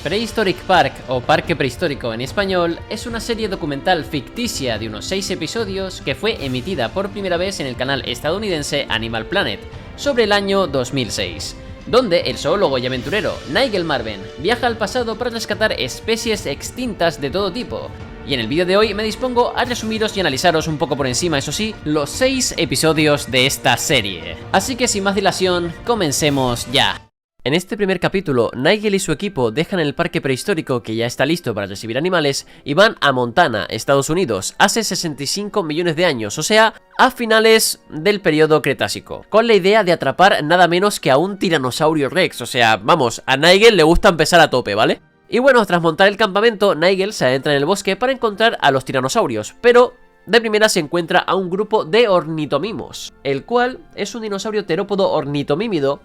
Prehistoric Park, o Parque Prehistórico en español, es una serie documental ficticia de unos 6 episodios que fue emitida por primera vez en el canal estadounidense Animal Planet, sobre el año 2006, donde el zoólogo y aventurero Nigel Marven viaja al pasado para rescatar especies extintas de todo tipo. Y en el vídeo de hoy me dispongo a resumiros y analizaros un poco por encima, eso sí, los 6 episodios de esta serie. Así que sin más dilación, comencemos ya. En este primer capítulo, Nigel y su equipo dejan el parque prehistórico que ya está listo para recibir animales y van a Montana, Estados Unidos, hace 65 millones de años, o sea, a finales del periodo Cretácico, con la idea de atrapar nada menos que a un tiranosaurio rex, o sea, vamos, a Nigel le gusta empezar a tope, ¿vale? Y bueno, tras montar el campamento, Nigel se adentra en el bosque para encontrar a los tiranosaurios, pero de primera se encuentra a un grupo de ornitomimos, el cual es un dinosaurio terópodo ornitomímido,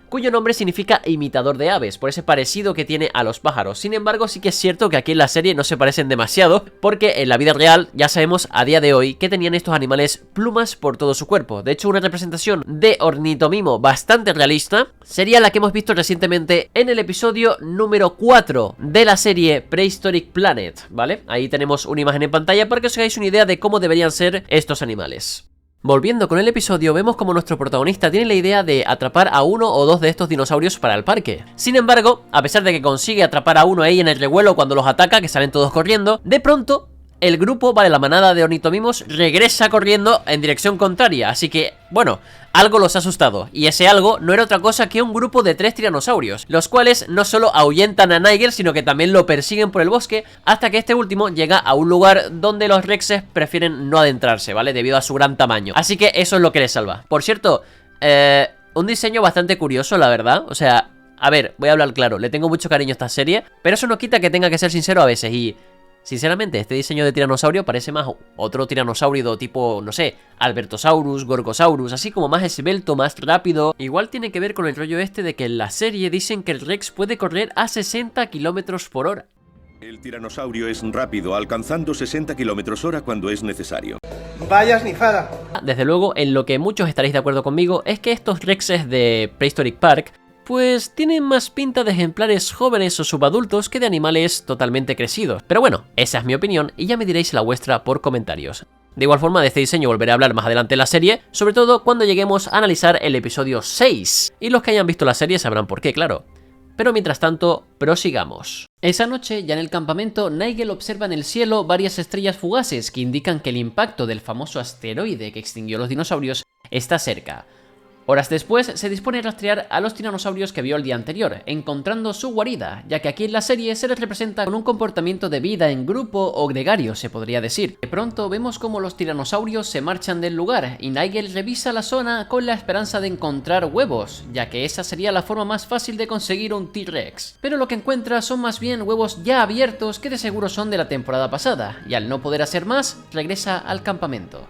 cuyo nombre significa imitador de aves, por ese parecido que tiene a los pájaros. Sin embargo, sí que es cierto que aquí en la serie no se parecen demasiado, porque en la vida real ya sabemos a día de hoy que tenían estos animales plumas por todo su cuerpo. De hecho, una representación de ornitomimo bastante realista sería la que hemos visto recientemente en el episodio número 4 de la serie Prehistoric Planet, ¿vale? Ahí tenemos una imagen en pantalla para que os hagáis una idea de cómo deberían ser estos animales. Volviendo con el episodio, vemos como nuestro protagonista tiene la idea de atrapar a uno o dos de estos dinosaurios para el parque. Sin embargo, a pesar de que consigue atrapar a uno ahí en el revuelo cuando los ataca, que salen todos corriendo, de pronto el grupo, la manada de ornitomimos regresa corriendo en dirección contraria, así que, bueno, algo los ha asustado, y ese algo no era otra cosa que un grupo de 3 tiranosaurios, los cuales no solo ahuyentan a Nigel, sino que también lo persiguen por el bosque, hasta que este último llega a un lugar donde los rexes prefieren no adentrarse, ¿vale? Debido a su gran tamaño, así que eso es lo que les salva. Por cierto, un diseño bastante curioso, la verdad, o sea, a ver, voy a hablar claro, le tengo mucho cariño a esta serie, pero eso no quita que tenga que ser sincero a veces, y sinceramente, este diseño de tiranosaurio parece más otro tiranosaurio tipo, no sé, Albertosaurus, Gorgosaurus, así como más esbelto, más rápido. Igual tiene que ver con el rollo este de que en la serie dicen que el Rex puede correr a 60 km por hora. El tiranosaurio es rápido, alcanzando 60 km/h cuando es necesario. Vaya snifada. Desde luego, en lo que muchos estaréis de acuerdo conmigo es que estos Rexes de Prehistoric Park pues tienen más pinta de ejemplares jóvenes o subadultos que de animales totalmente crecidos. Pero bueno, esa es mi opinión y ya me diréis la vuestra por comentarios. De igual forma, de este diseño volveré a hablar más adelante en la serie, sobre todo cuando lleguemos a analizar el episodio 6. Y los que hayan visto la serie sabrán por qué, claro. Pero mientras tanto, prosigamos. Esa noche, ya en el campamento, Nigel observa en el cielo varias estrellas fugaces que indican que el impacto del famoso asteroide que extinguió los dinosaurios está cerca. Horas después, se dispone a rastrear a los tiranosaurios que vio el día anterior, encontrando su guarida, ya que aquí en la serie se les representa con un comportamiento de vida en grupo o gregario, se podría decir. De pronto vemos como los tiranosaurios se marchan del lugar, y Nigel revisa la zona con la esperanza de encontrar huevos, ya que esa sería la forma más fácil de conseguir un T-Rex. Pero lo que encuentra son más bien huevos ya abiertos que de seguro son de la temporada pasada, y al no poder hacer más, regresa al campamento.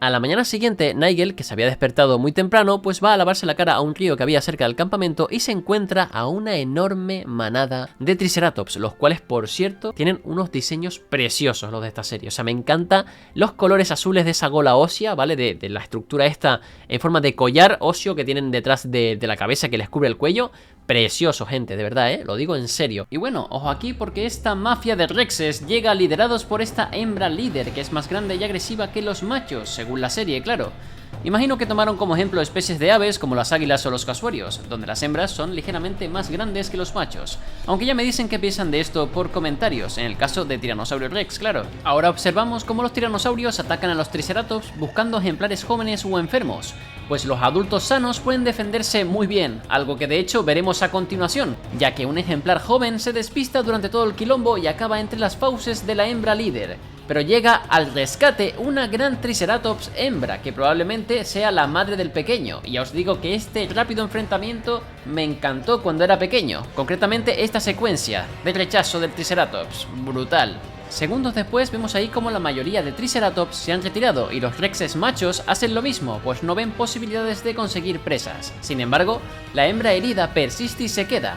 A la mañana siguiente, Nigel, que se había despertado muy temprano, pues va a lavarse la cara a un río que había cerca del campamento y se encuentra a una enorme manada de Triceratops, los cuales, por cierto, tienen unos diseños preciosos los de esta serie. O sea, me encantan los colores azules de esa gola ósea, ¿vale? De la estructura esta en forma de collar óseo que tienen detrás de la cabeza que les cubre el cuello. Precioso, gente, de verdad, lo digo en serio. Y bueno, ojo aquí porque esta mafia de rexes llega liderados por esta hembra líder, que es más grande y agresiva que los machos, según la serie, claro. Imagino que tomaron como ejemplo especies de aves como las águilas o los casuarios, donde las hembras son ligeramente más grandes que los machos. Aunque ya me dicen qué piensan de esto por comentarios, en el caso de Tiranosaurio Rex, claro. Ahora observamos cómo los tiranosaurios atacan a los triceratops buscando ejemplares jóvenes o enfermos, pues los adultos sanos pueden defenderse muy bien, algo que de hecho veremos a continuación, ya que un ejemplar joven se despista durante todo el quilombo y acaba entre las fauces de la hembra líder. Pero llega al rescate una gran Triceratops hembra, que probablemente sea la madre del pequeño, y ya os digo que este rápido enfrentamiento me encantó cuando era pequeño, concretamente esta secuencia de rechazo del Triceratops, brutal. Segundos después vemos ahí como la mayoría de Triceratops se han retirado y los rexes machos hacen lo mismo, pues no ven posibilidades de conseguir presas. Sin embargo, la hembra herida persiste y se queda.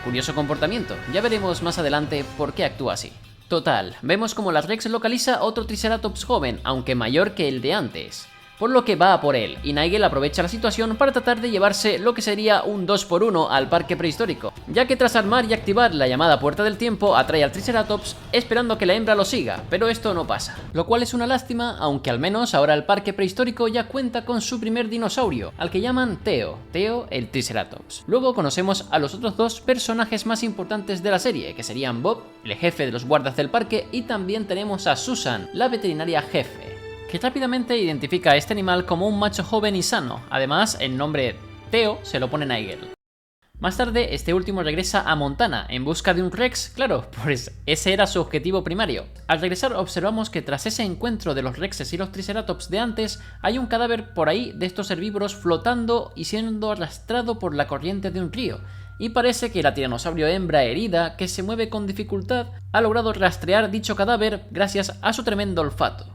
Curioso comportamiento, ya veremos más adelante por qué actúa así. Total, vemos como la Rex localiza otro Triceratops joven, aunque mayor que el de antes. por lo que va a por él, y Nigel aprovecha la situación para tratar de llevarse lo que sería un 2x1 al parque prehistórico, ya que tras armar y activar la llamada puerta del tiempo atrae al Triceratops esperando que la hembra lo siga, pero esto no pasa, lo cual es una lástima, aunque al menos ahora el parque prehistórico ya cuenta con su primer dinosaurio, al que llaman Theo el Triceratops. Luego conocemos a los otros dos personajes más importantes de la serie, que serían Bob, el jefe de los guardas del parque, y también tenemos a Susan, la veterinaria jefe, que rápidamente identifica a este animal como un macho joven y sano. Además, el nombre Theo se lo pone Nigel. Más tarde, este último regresa a Montana en busca de un Rex, claro, pues ese era su objetivo primario. Al regresar observamos que tras ese encuentro de los Rexes y los Triceratops de antes, hay un cadáver por ahí de estos herbívoros flotando y siendo arrastrado por la corriente de un río. Y parece que la tiranosaurio hembra herida, que se mueve con dificultad, ha logrado rastrear dicho cadáver gracias a su tremendo olfato.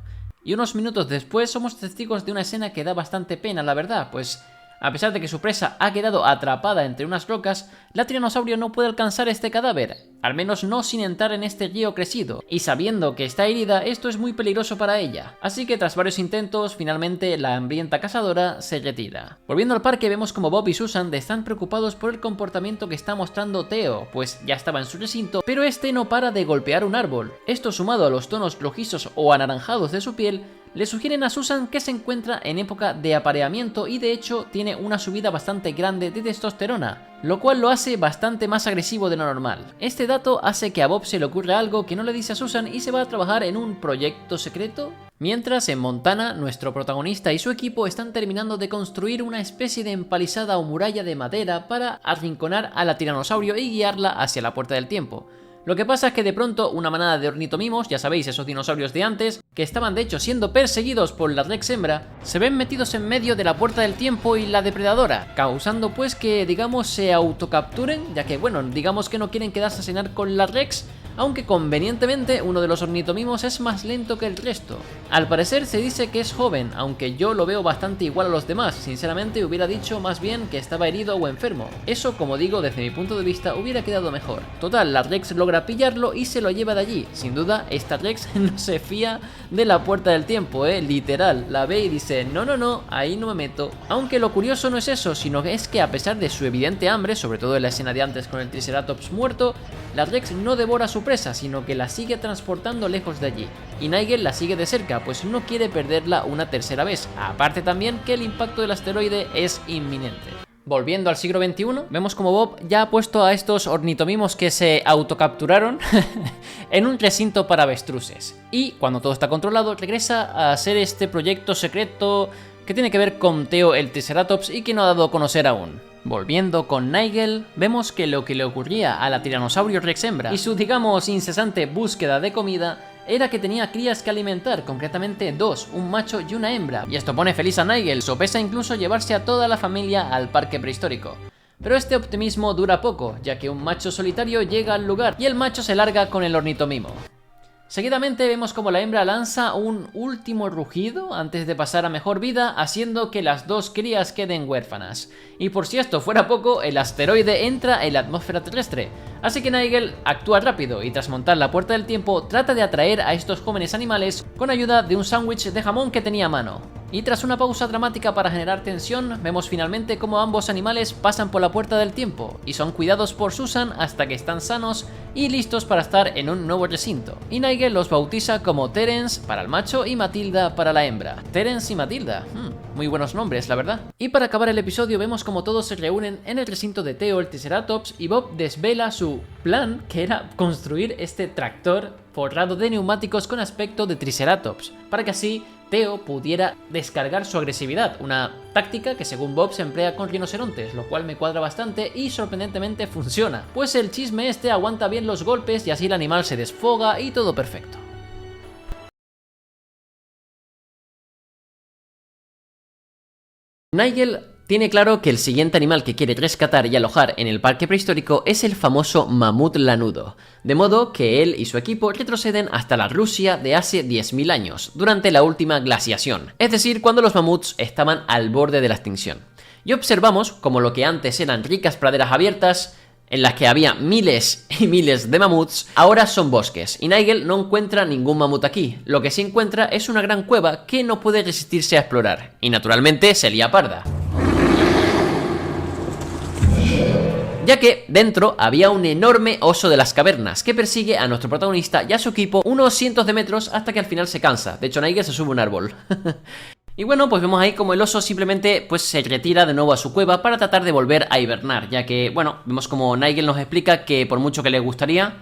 Y unos minutos después somos testigos de una escena que da bastante pena, la verdad, pues a pesar de que su presa ha quedado atrapada entre unas rocas, la tiranosaurio no puede alcanzar este cadáver, al menos no sin entrar en este río crecido, y sabiendo que está herida, esto es muy peligroso para ella. Así que tras varios intentos, finalmente la hambrienta cazadora se retira. Volviendo al parque vemos como Bob y Susan están preocupados por el comportamiento que está mostrando Theo, pues ya estaba en su recinto, pero este no para de golpear un árbol. Esto sumado a los tonos rojizos o anaranjados de su piel, le sugieren a Susan que se encuentra en época de apareamiento y de hecho tiene una subida bastante grande de testosterona, lo cual lo hace bastante más agresivo de lo normal. Este dato hace que a Bob se le ocurra algo que no le dice a Susan y se va a trabajar en un proyecto secreto. Mientras en Montana, nuestro protagonista y su equipo están terminando de construir una especie de empalizada o muralla de madera para arrinconar a la tiranosaurio y guiarla hacia la puerta del tiempo. Lo que pasa es que de pronto una manada de ornitomimos, ya sabéis, esos dinosaurios de antes, que estaban de hecho siendo perseguidos por la Rex hembra, se ven metidos en medio de la puerta del tiempo y la depredadora, causando pues que, digamos, se autocapturen, ya que, bueno, digamos que no quieren quedarse a cenar con la Rex, aunque convenientemente uno de los ornitomimos es más lento que el resto. Al parecer se dice que es joven, aunque yo lo veo bastante igual a los demás, sinceramente hubiera dicho más bien que estaba herido o enfermo. Eso, como digo, desde mi punto de vista hubiera quedado mejor. Total, la Rex logra pillarlo y se lo lleva de allí. Sin duda, esta Rex no se fía de la puerta del tiempo, literal, la ve y dice no, ahí no me meto. Aunque lo curioso no es eso, sino que es que a pesar de su evidente hambre, sobre todo en la escena de antes con el Triceratops muerto, la Rex no devora su presa, sino que la sigue transportando lejos de allí. Y Nigel la sigue de cerca, pues no quiere perderla una tercera vez. Aparte también que el impacto del asteroide es inminente. Volviendo al siglo XXI, vemos como Bob ya ha puesto a estos ornitomimos que se autocapturaron en un recinto para avestruces. Y cuando todo está controlado, regresa a hacer este proyecto secreto que tiene que ver con Theo el Triceratops y que no ha dado a conocer aún. Volviendo con Nigel, vemos que lo que le ocurría a la tiranosaurio Rex hembra y su, digamos, incesante búsqueda de comida era que tenía crías que alimentar, concretamente dos, un macho y una hembra, y esto pone feliz a Nigel, sopesa incluso llevarse a toda la familia al parque prehistórico. Pero este optimismo dura poco, ya que un macho solitario llega al lugar y el macho se larga con el ornitomimo. Seguidamente vemos como la hembra lanza un último rugido antes de pasar a mejor vida, haciendo que las dos crías queden huérfanas. Y por si esto fuera poco, el asteroide entra en la atmósfera terrestre, así que Nigel actúa rápido y tras montar la puerta del tiempo trata de atraer a estos jóvenes animales con ayuda de un sándwich de jamón que tenía a mano. Y tras una pausa dramática para generar tensión, vemos finalmente cómo ambos animales pasan por la puerta del tiempo y son cuidados por Susan hasta que están sanos y listos para estar en un nuevo recinto. Y Nigel los bautiza como Terence para el macho y Matilda para la hembra. Terence y Matilda, muy buenos nombres, la verdad. Y para acabar el episodio vemos como todos se reúnen en el recinto de Theo el Triceratops y Bob desvela su plan, que era construir este tractor forrado de neumáticos con aspecto de Triceratops, para que así Theo pudiera descargar su agresividad, una táctica que según Bob se emplea con rinocerontes, lo cual me cuadra bastante y sorprendentemente funciona, pues el chisme este aguanta bien los golpes y así el animal se desfoga y todo perfecto. Nigel tiene claro que el siguiente animal que quiere rescatar y alojar en el parque prehistórico es el famoso mamut lanudo, de modo que él y su equipo retroceden hasta la Rusia de hace 10.000 años, durante la última glaciación, es decir, cuando los mamuts estaban al borde de la extinción. Y observamos como lo que antes eran ricas praderas abiertas en las que había miles y miles de mamuts, ahora son bosques, y Nigel no encuentra ningún mamut aquí. Lo que sí encuentra es una gran cueva que no puede resistirse a explorar, y naturalmente se lía parda, ya que dentro había un enorme oso de las cavernas que persigue a nuestro protagonista y a su equipo unos cientos de metros hasta que al final se cansa. De hecho, Nigel se sube a un árbol. Y bueno, pues vemos ahí como el oso simplemente pues se retira de nuevo a su cueva para tratar de volver a hibernar, ya que, bueno, vemos como Nigel nos explica que por mucho que le gustaría,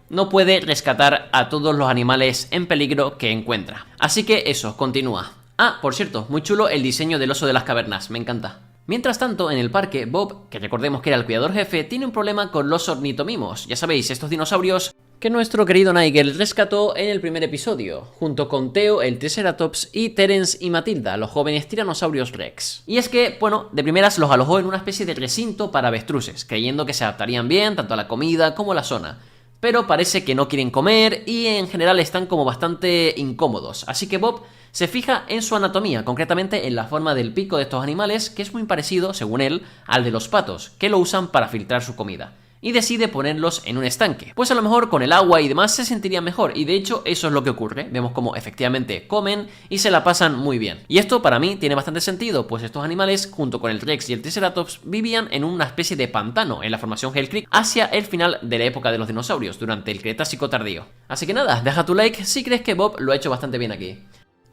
no puede rescatar a todos los animales en peligro que encuentra. Así que eso, continúa. Ah, por cierto, muy chulo el diseño del oso de las cavernas, me encanta. Mientras tanto, en el parque, Bob, que recordemos que era el cuidador jefe, tiene un problema con los ornitomimos. Ya sabéis, estos dinosaurios que nuestro querido Nigel rescató en el primer episodio, junto con Theo, el Triceratops, y Terence y Matilda, los jóvenes tiranosaurios Rex. Y es que, bueno, de primeras los alojó en una especie de recinto para avestruces, creyendo que se adaptarían bien tanto a la comida como a la zona. Pero parece que no quieren comer y en general están como bastante incómodos, así que Bob se fija en su anatomía, concretamente en la forma del pico de estos animales, que es muy parecido, según él, al de los patos, que lo usan para filtrar su comida, y decide ponerlos en un estanque, pues a lo mejor con el agua y demás se sentirían mejor, y de hecho eso es lo que ocurre. Vemos como efectivamente comen y se la pasan muy bien, y esto para mí tiene bastante sentido, pues estos animales, junto con el Rex y el Triceratops, vivían en una especie de pantano en la formación Hell Creek hacia el final de la época de los dinosaurios, durante el Cretácico tardío. Así que nada, deja tu like si crees que Bob lo ha hecho bastante bien aquí.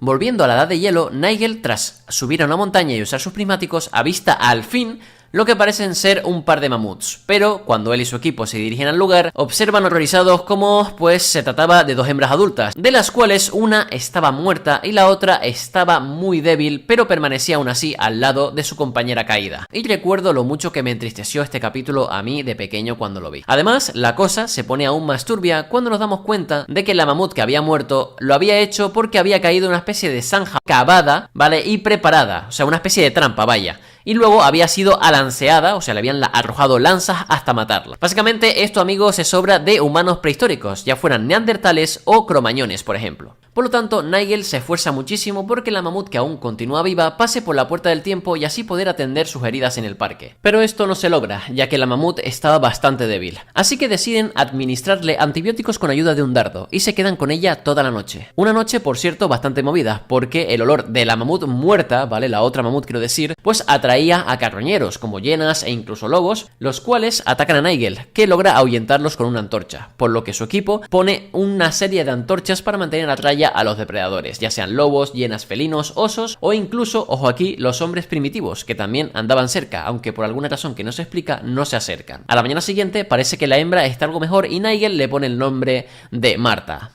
Volviendo a la edad de hielo, Nigel, tras subir a una montaña y usar sus prismáticos, avista al fin lo que parecen ser un par de mamuts, pero cuando él y su equipo se dirigen al lugar, observan horrorizados cómo pues se trataba de dos hembras adultas, de las cuales una estaba muerta y la otra estaba muy débil, pero permanecía aún así al lado de su compañera caída. Y recuerdo lo mucho que me entristeció este capítulo a mí de pequeño cuando lo vi. Además, la cosa se pone aún más turbia cuando nos damos cuenta de que la mamut que había muerto lo había hecho porque había caído en una especie de zanja cavada, ¿vale? Y preparada, o sea, una especie de trampa, vaya. Y luego había sido alanceada, o sea, le habían arrojado lanzas hasta matarla. Básicamente esto, amigos, es obra de humanos prehistóricos, ya fueran neandertales o cromañones, por ejemplo. Por lo tanto, Nigel se esfuerza muchísimo porque la mamut que aún continúa viva pase por la puerta del tiempo y así poder atender sus heridas en el parque. Pero esto no se logra, ya que la mamut estaba bastante débil. Así que deciden administrarle antibióticos con ayuda de un dardo y se quedan con ella toda la noche. Una noche, por cierto, bastante movida, porque el olor de la mamut muerta, ¿vale? La otra mamut quiero decir, pues atraía a carroñeros como hienas e incluso lobos, los cuales atacan a Nigel, que logra ahuyentarlos con una antorcha, por lo que su equipo pone una serie de antorchas para mantener a raya a los depredadores, ya sean lobos, hienas, felinos, osos o incluso, ojo aquí, los hombres primitivos, que también andaban cerca, aunque por alguna razón que no se explica, no se acercan. A la mañana siguiente parece que la hembra está algo mejor y Nigel le pone el nombre de Marta.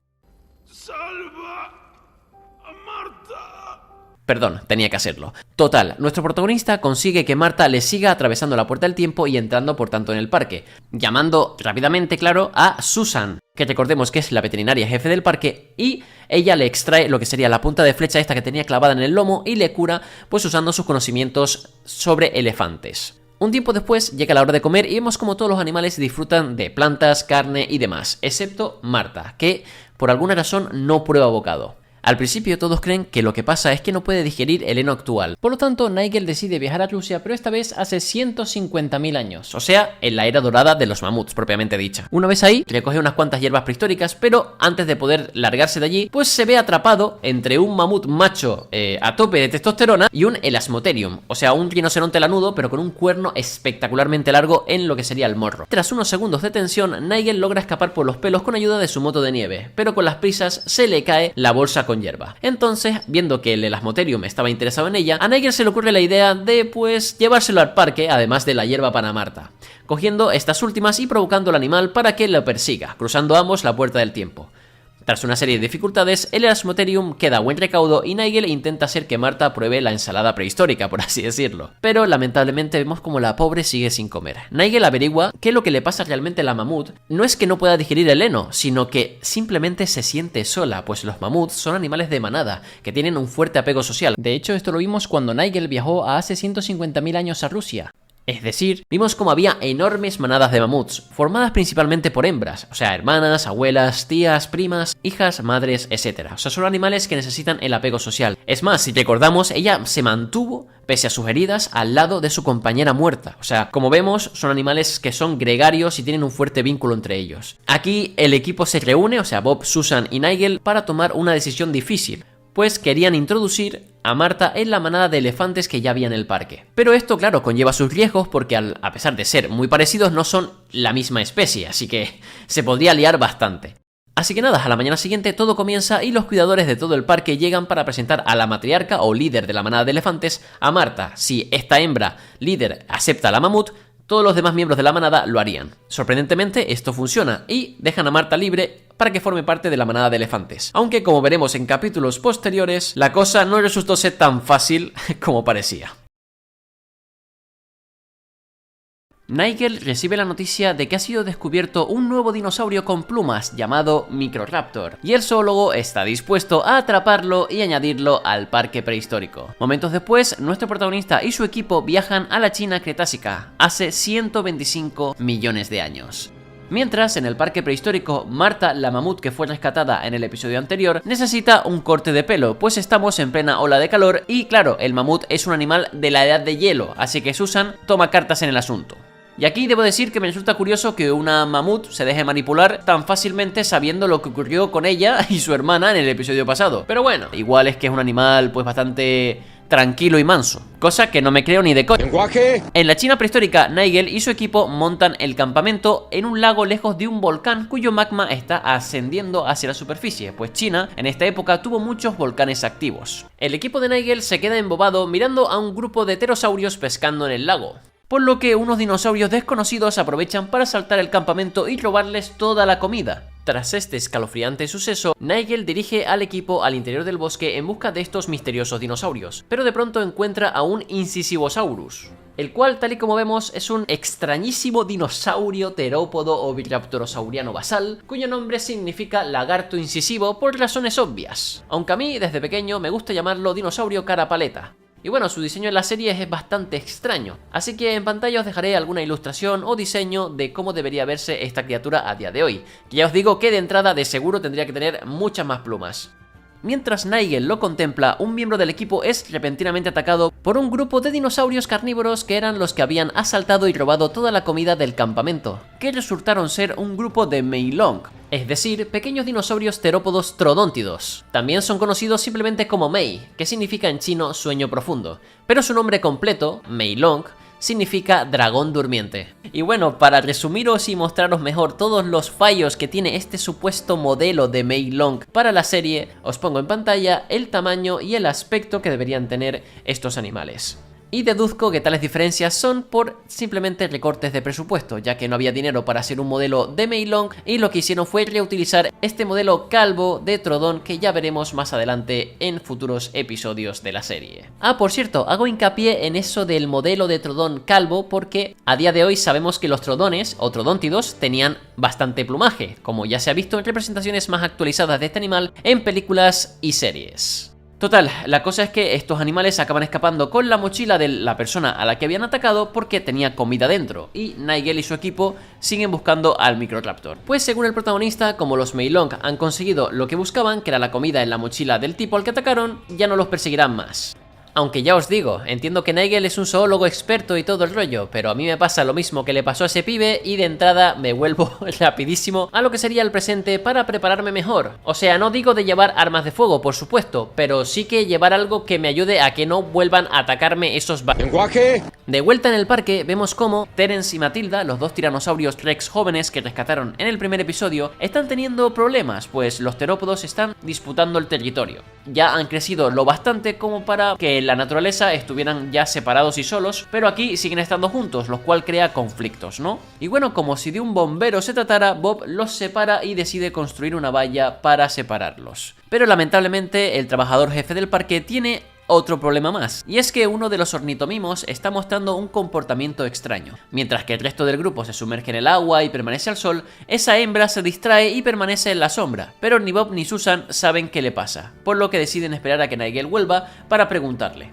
Perdón, tenía que hacerlo. Total, nuestro protagonista consigue que Marta le siga atravesando la puerta del tiempo y entrando por tanto en el parque, llamando rápidamente, claro, a Susan, que recordemos que es la veterinaria jefe del parque, y ella le extrae lo que sería la punta de flecha esta que tenía clavada en el lomo y le cura pues usando sus conocimientos sobre elefantes. Un tiempo después llega la hora de comer y vemos como todos los animales disfrutan de plantas, carne y demás, excepto Marta, que por alguna razón no prueba bocado. Al principio todos creen que lo que pasa es que no puede digerir el heno actual. Por lo tanto, Nigel decide viajar a Rusia, pero esta vez hace 150.000 años, o sea, en la era dorada de los mamuts, propiamente dicha. Una vez ahí, recoge unas cuantas hierbas prehistóricas, pero antes de poder largarse de allí, pues se ve atrapado entre un mamut macho a tope de testosterona y un elasmotherium, o sea, un rinoceronte lanudo, pero con un cuerno espectacularmente largo en lo que sería el morro. Tras unos segundos de tensión, Nigel logra escapar por los pelos con ayuda de su moto de nieve, pero con las prisas se le cae la bolsa con hierba. Entonces, viendo que el elasmotherium estaba interesado en ella, a Nigel se le ocurre la idea de pues llevárselo al parque, además de la hierba para Marta, cogiendo estas últimas y provocando al animal para que lo persiga, cruzando ambos la puerta del tiempo. Tras una serie de dificultades, el elasmotherium queda a buen recaudo y Nigel intenta hacer que Marta pruebe la ensalada prehistórica, por así decirlo. Pero lamentablemente vemos como la pobre sigue sin comer. Nigel averigua que lo que le pasa realmente a la mamut no es que no pueda digerir el heno, sino que simplemente se siente sola, pues los mamuts son animales de manada, que tienen un fuerte apego social. De hecho, esto lo vimos cuando Nigel viajó a hace 150.000 años a Rusia. Es decir, vimos como había enormes manadas de mamuts, formadas principalmente por hembras, o sea, hermanas, abuelas, tías, primas, hijas, madres, etc. O sea, son animales que necesitan el apego social. Es más, si recordamos, ella se mantuvo, pese a sus heridas, al lado de su compañera muerta. O sea, como vemos, son animales que son gregarios y tienen un fuerte vínculo entre ellos. Aquí el equipo se reúne, o sea, Bob, Susan y Nigel, para tomar una decisión difícil, pues querían introducir a Marta en la manada de elefantes que ya había en el parque. Pero esto, claro, conlleva sus riesgos porque a pesar de ser muy parecidos, no son la misma especie, así que se podría liar bastante. Así que nada, a la mañana siguiente todo comienza y los cuidadores de todo el parque llegan para presentar a la matriarca o líder de la manada de elefantes a Marta. Si esta hembra líder acepta a la mamut, todos los demás miembros de la manada lo harían. Sorprendentemente, esto funciona y dejan a Marta libre para que forme parte de la manada de elefantes. Aunque, como veremos en capítulos posteriores, la cosa no resultó ser tan fácil como parecía. Nigel recibe la noticia de que ha sido descubierto un nuevo dinosaurio con plumas llamado Microraptor, y el zoólogo está dispuesto a atraparlo y añadirlo al parque prehistórico. Momentos después, nuestro protagonista y su equipo viajan a la China Cretácica, hace 125 millones de años. Mientras, en el parque prehistórico, Marta, la mamut que fue rescatada en el episodio anterior, necesita un corte de pelo, pues estamos en plena ola de calor y, claro, el mamut es un animal de la edad de hielo, así que Susan toma cartas en el asunto. Y aquí debo decir que me resulta curioso que una mamut se deje manipular tan fácilmente sabiendo lo que ocurrió con ella y su hermana en el episodio pasado. Pero bueno, igual es que es un animal pues bastante tranquilo y manso, cosa que no me creo ni de coña. ¿Lenguaje? En la China prehistórica, Nigel y su equipo montan el campamento en un lago lejos de un volcán cuyo magma está ascendiendo hacia la superficie, pues China en esta época tuvo muchos volcanes activos. El equipo de Nigel se queda embobado mirando a un grupo de pterosaurios pescando en el lago, por lo que unos dinosaurios desconocidos aprovechan para asaltar el campamento y robarles toda la comida. Tras este escalofriante suceso, Nigel dirige al equipo al interior del bosque en busca de estos misteriosos dinosaurios, pero de pronto encuentra a un Incisivosaurus, el cual, tal y como vemos, es un extrañísimo dinosaurio terópodo o viraptorosauriano basal, cuyo nombre significa lagarto incisivo por razones obvias, aunque a mí desde pequeño me gusta llamarlo dinosaurio cara paleta. Y bueno, su diseño en la serie es bastante extraño, así que en pantalla os dejaré alguna ilustración o diseño de cómo debería verse esta criatura a día de hoy, que ya os digo que de entrada de seguro tendría que tener muchas más plumas. Mientras Nigel lo contempla, un miembro del equipo es repentinamente atacado por un grupo de dinosaurios carnívoros que eran los que habían asaltado y robado toda la comida del campamento, que resultaron ser un grupo de Meilong, es decir, pequeños dinosaurios terópodos trodóntidos. También son conocidos simplemente como Mei, que significa en chino sueño profundo, pero su nombre completo, Meilong, significa dragón durmiente. Y bueno, para resumiros y mostraros mejor todos los fallos que tiene este supuesto modelo de Meilong para la serie, os pongo en pantalla el tamaño y el aspecto que deberían tener estos animales. Y deduzco que tales diferencias son por simplemente recortes de presupuesto, ya que no había dinero para hacer un modelo de Meilong y lo que hicieron fue reutilizar este modelo calvo de Trodón que ya veremos más adelante en futuros episodios de la serie. Ah, por cierto, hago hincapié en eso del modelo de Trodón calvo porque a día de hoy sabemos que los trodones o trodóntidos tenían bastante plumaje, como ya se ha visto en representaciones más actualizadas de este animal en películas y series. Total, la cosa es que estos animales acaban escapando con la mochila de la persona a la que habían atacado porque tenía comida dentro, y Nigel y su equipo siguen buscando al Microraptor. Pues según el protagonista, como los Meilong han conseguido lo que buscaban, que era la comida en la mochila del tipo al que atacaron, ya no los perseguirán más. Aunque ya os digo, entiendo que Nigel es un zoólogo experto y todo el rollo, pero a mí me pasa lo mismo que le pasó a ese pibe y de entrada me vuelvo rapidísimo a lo que sería el presente para prepararme mejor. O sea, no digo de llevar armas de fuego, por supuesto, pero sí que llevar algo que me ayude a que no vuelvan a atacarme esos ¿Lenguaje? De vuelta en el parque, vemos cómo Terence y Matilda, los dos tiranosaurios Rex jóvenes que rescataron en el primer episodio, están teniendo problemas, pues los terópodos están disputando el territorio. Ya han crecido lo bastante como para que en la naturaleza estuvieran ya separados y solos, pero aquí siguen estando juntos, lo cual crea conflictos, ¿no? Y bueno, como si de un bombero se tratara, Bob los separa y decide construir una valla para separarlos. Pero lamentablemente el trabajador jefe del parque tiene otro problema más, y es que uno de los ornitomimos está mostrando un comportamiento extraño. Mientras que el resto del grupo se sumerge en el agua y permanece al sol, esa hembra se distrae y permanece en la sombra, pero ni Bob ni Susan saben qué le pasa, por lo que deciden esperar a que Nigel vuelva para preguntarle.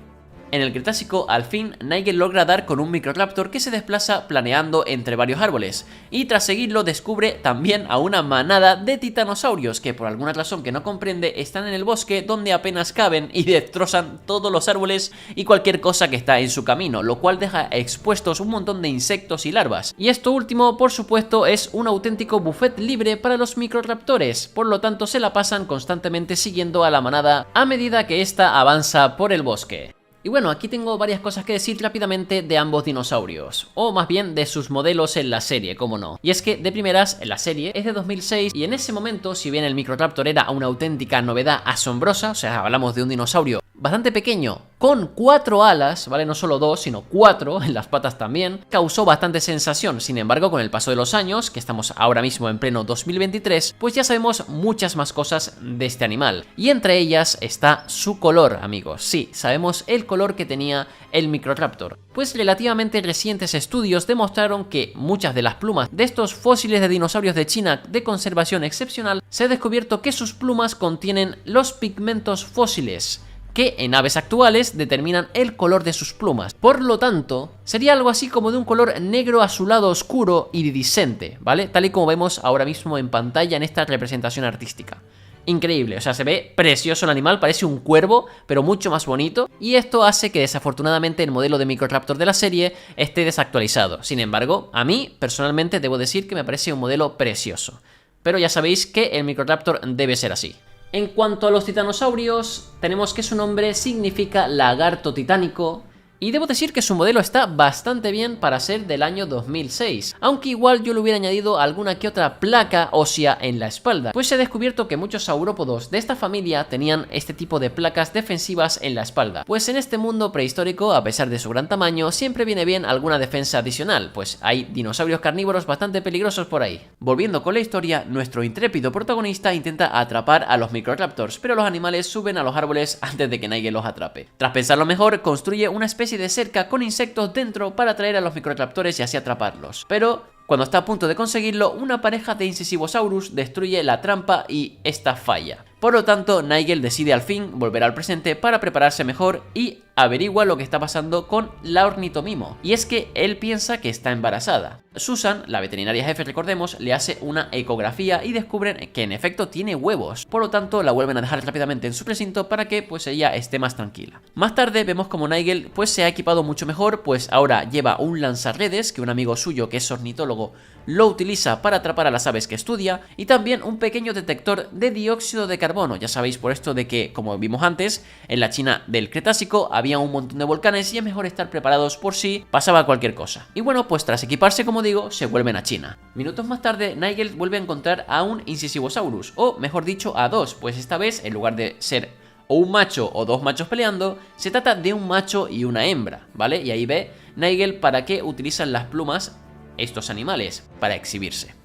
en el Cretácico, al fin, Nigel logra dar con un Microraptor que se desplaza planeando entre varios árboles, y tras seguirlo descubre también a una manada de titanosaurios que por alguna razón que no comprende están en el bosque donde apenas caben y destrozan todos los árboles y cualquier cosa que está en su camino, lo cual deja expuestos un montón de insectos y larvas. Y esto último, por supuesto, es un auténtico buffet libre para los Microraptores, por lo tanto se la pasan constantemente siguiendo a la manada a medida que ésta avanza por el bosque. Y bueno, aquí tengo varias cosas que decir rápidamente de ambos dinosaurios, o más bien de sus modelos en la serie, como no. Y es que, de primeras, en la serie es de 2006 y en ese momento, si bien el Microraptor era una auténtica novedad asombrosa, o sea, hablamos de un dinosaurio bastante pequeño, con 4 alas, ¿vale? No solo 2, sino 4 en las patas también, causó bastante sensación. Sin embargo, con el paso de los años, que estamos ahora mismo en pleno 2023, pues ya sabemos muchas más cosas de este animal. Y entre ellas está su color, amigos. Sí, sabemos el color que tenía el Microraptor. Pues relativamente recientes estudios demostraron que muchas de las plumas de estos fósiles de dinosaurios de China de conservación excepcional, se ha descubierto que sus plumas contienen los pigmentos fósiles, que en aves actuales determinan el color de sus plumas. Por lo tanto, sería algo así como de un color negro azulado oscuro iridiscente, ¿vale? Tal y como vemos ahora mismo en pantalla en esta representación artística. Increíble, o sea, se ve precioso el animal, parece un cuervo, pero mucho más bonito, y esto hace que desafortunadamente el modelo de Microraptor de la serie esté desactualizado. Sin embargo, a mí, personalmente, debo decir que me parece un modelo precioso. Pero ya sabéis que el Microraptor debe ser así. En cuanto a los titanosaurios, tenemos que su nombre significa lagarto titánico, y debo decir que su modelo está bastante bien para ser del año 2006, aunque igual yo le hubiera añadido alguna que otra placa ósea en la espalda, pues se ha descubierto que muchos saurópodos de esta familia tenían este tipo de placas defensivas en la espalda, pues en este mundo prehistórico, a pesar de su gran tamaño, siempre viene bien alguna defensa adicional, pues hay dinosaurios carnívoros bastante peligrosos por ahí. Volviendo con la historia, nuestro intrépido protagonista intenta atrapar a los Microraptors, pero los animales suben a los árboles antes de que Nigel los atrape. Tras pensarlo mejor, construye una especie de cerca con insectos dentro para atraer a los Microraptores y así atraparlos. Pero cuando está a punto de conseguirlo, una pareja de Incisivosaurus destruye la trampa y esta falla. Por lo tanto, Nigel decide al fin volver al presente para prepararse mejor y averigua lo que está pasando con la ornitomimo. Y es que él piensa que está embarazada. Susan, la veterinaria jefe, recordemos, le hace una ecografía y descubren que en efecto tiene huevos. Por lo tanto, la vuelven a dejar rápidamente en su recinto para que pues ella esté más tranquila. Más tarde vemos como Nigel pues se ha equipado mucho mejor, pues ahora lleva un lanzarredes que un amigo suyo que es ornitólogo lo utiliza para atrapar a las aves que estudia, y también un pequeño detector de dióxido de carbono. Ya sabéis por esto de que, como vimos antes, en la China del Cretácico había un montón de volcanes y es mejor estar preparados por si pasaba cualquier cosa. Y bueno, pues tras equiparse, como digo, se vuelven a China. Minutos más tarde, Nigel vuelve a encontrar a un Incisivosaurus, o mejor dicho, a dos, pues esta vez, en lugar de ser o un macho o dos machos peleando, se trata de un macho y una hembra, ¿vale? Y ahí ve Nigel para qué utilizan las plumas estos animales, para exhibirse.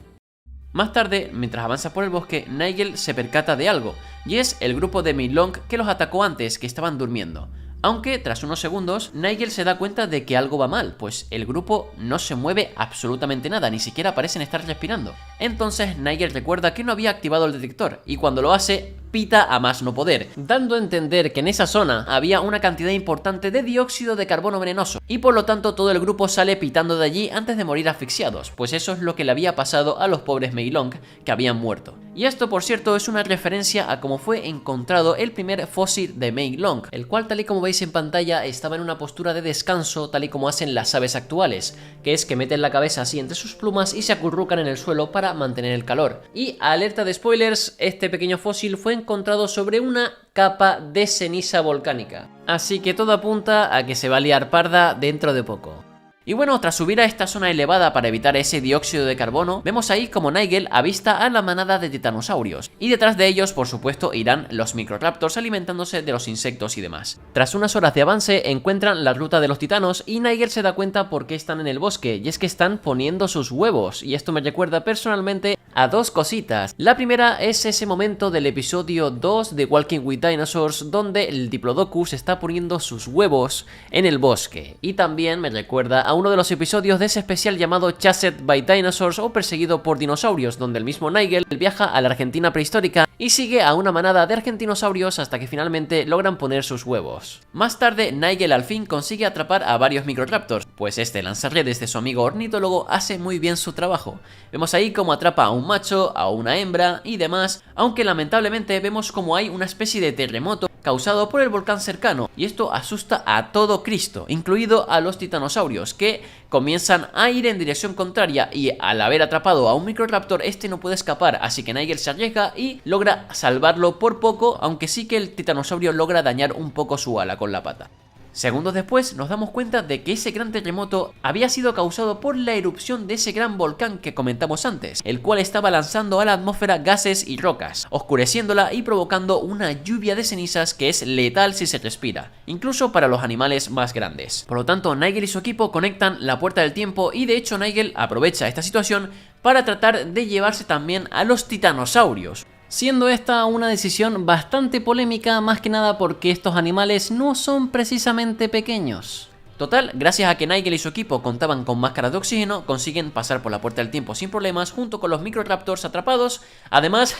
Más tarde, mientras avanza por el bosque, Nigel se percata de algo, y es el grupo de Meilong que los atacó antes, que estaban durmiendo. Aunque tras unos segundos, Nigel se da cuenta de que algo va mal, pues el grupo no se mueve absolutamente nada, ni siquiera parecen estar respirando. Entonces Nigel recuerda que no había activado el detector, y cuando lo hace, pita a más no poder, dando a entender que en esa zona había una cantidad importante de dióxido de carbono venenoso, y por lo tanto todo el grupo sale pitando de allí antes de morir asfixiados, pues eso es lo que le había pasado a los pobres Meilong que habían muerto. Y esto, por cierto, es una referencia a cómo fue encontrado el primer fósil de Meilong, el cual, tal y como veis en pantalla, estaba en una postura de descanso, tal y como hacen las aves actuales, que es que meten la cabeza así entre sus plumas y se acurrucan en el suelo para mantener el calor. Y alerta de spoilers, este pequeño fósil fue encontrado sobre una capa de ceniza volcánica, así que todo apunta a que se va a liar parda dentro de poco. Y bueno, tras subir a esta zona elevada para evitar ese dióxido de carbono, vemos ahí como Nigel avista a la manada de titanosaurios, y detrás de ellos, por supuesto, irán los Microraptors alimentándose de los insectos y demás. Tras unas horas de avance, encuentran la ruta de los titanos y Nigel se da cuenta por qué están en el bosque, y es que están poniendo sus huevos, y esto me recuerda personalmente a dos cositas. La primera es ese momento del episodio 2 de Walking with Dinosaurs, donde el Diplodocus está poniendo sus huevos en el bosque, y también me recuerda a uno de los episodios de ese especial llamado Chased by Dinosaurs o Perseguido por Dinosaurios, donde el mismo Nigel viaja a la Argentina prehistórica y sigue a una manada de argentinosaurios hasta que finalmente logran poner sus huevos. Más tarde, Nigel al fin consigue atrapar a varios Microraptors, pues este lanzarredes de su amigo ornitólogo hace muy bien su trabajo. Vemos ahí cómo atrapa a un macho, a una hembra y demás, aunque lamentablemente vemos como hay una especie de terremoto causado por el volcán cercano, y esto asusta a todo Cristo, incluido a los titanosaurios, que comienzan a ir en dirección contraria y al haber atrapado a un Microraptor este no puede escapar, así que Nigel se arriesga y logra salvarlo por poco, aunque sí que el titanosaurio logra dañar un poco su ala con la pata. Segundos después nos damos cuenta de que ese gran terremoto había sido causado por la erupción de ese gran volcán que comentamos antes, el cual estaba lanzando a la atmósfera gases y rocas, oscureciéndola y provocando una lluvia de cenizas que es letal si se respira, incluso para los animales más grandes. Por lo tanto, Nigel y su equipo conectan la puerta del tiempo y de hecho Nigel aprovecha esta situación para tratar de llevarse también a los titanosaurios, siendo esta una decisión bastante polémica, más que nada porque estos animales no son precisamente pequeños. Total, gracias a que Nigel y su equipo contaban con máscaras de oxígeno, consiguen pasar por la puerta del tiempo sin problemas junto con los Microraptors atrapados. Además,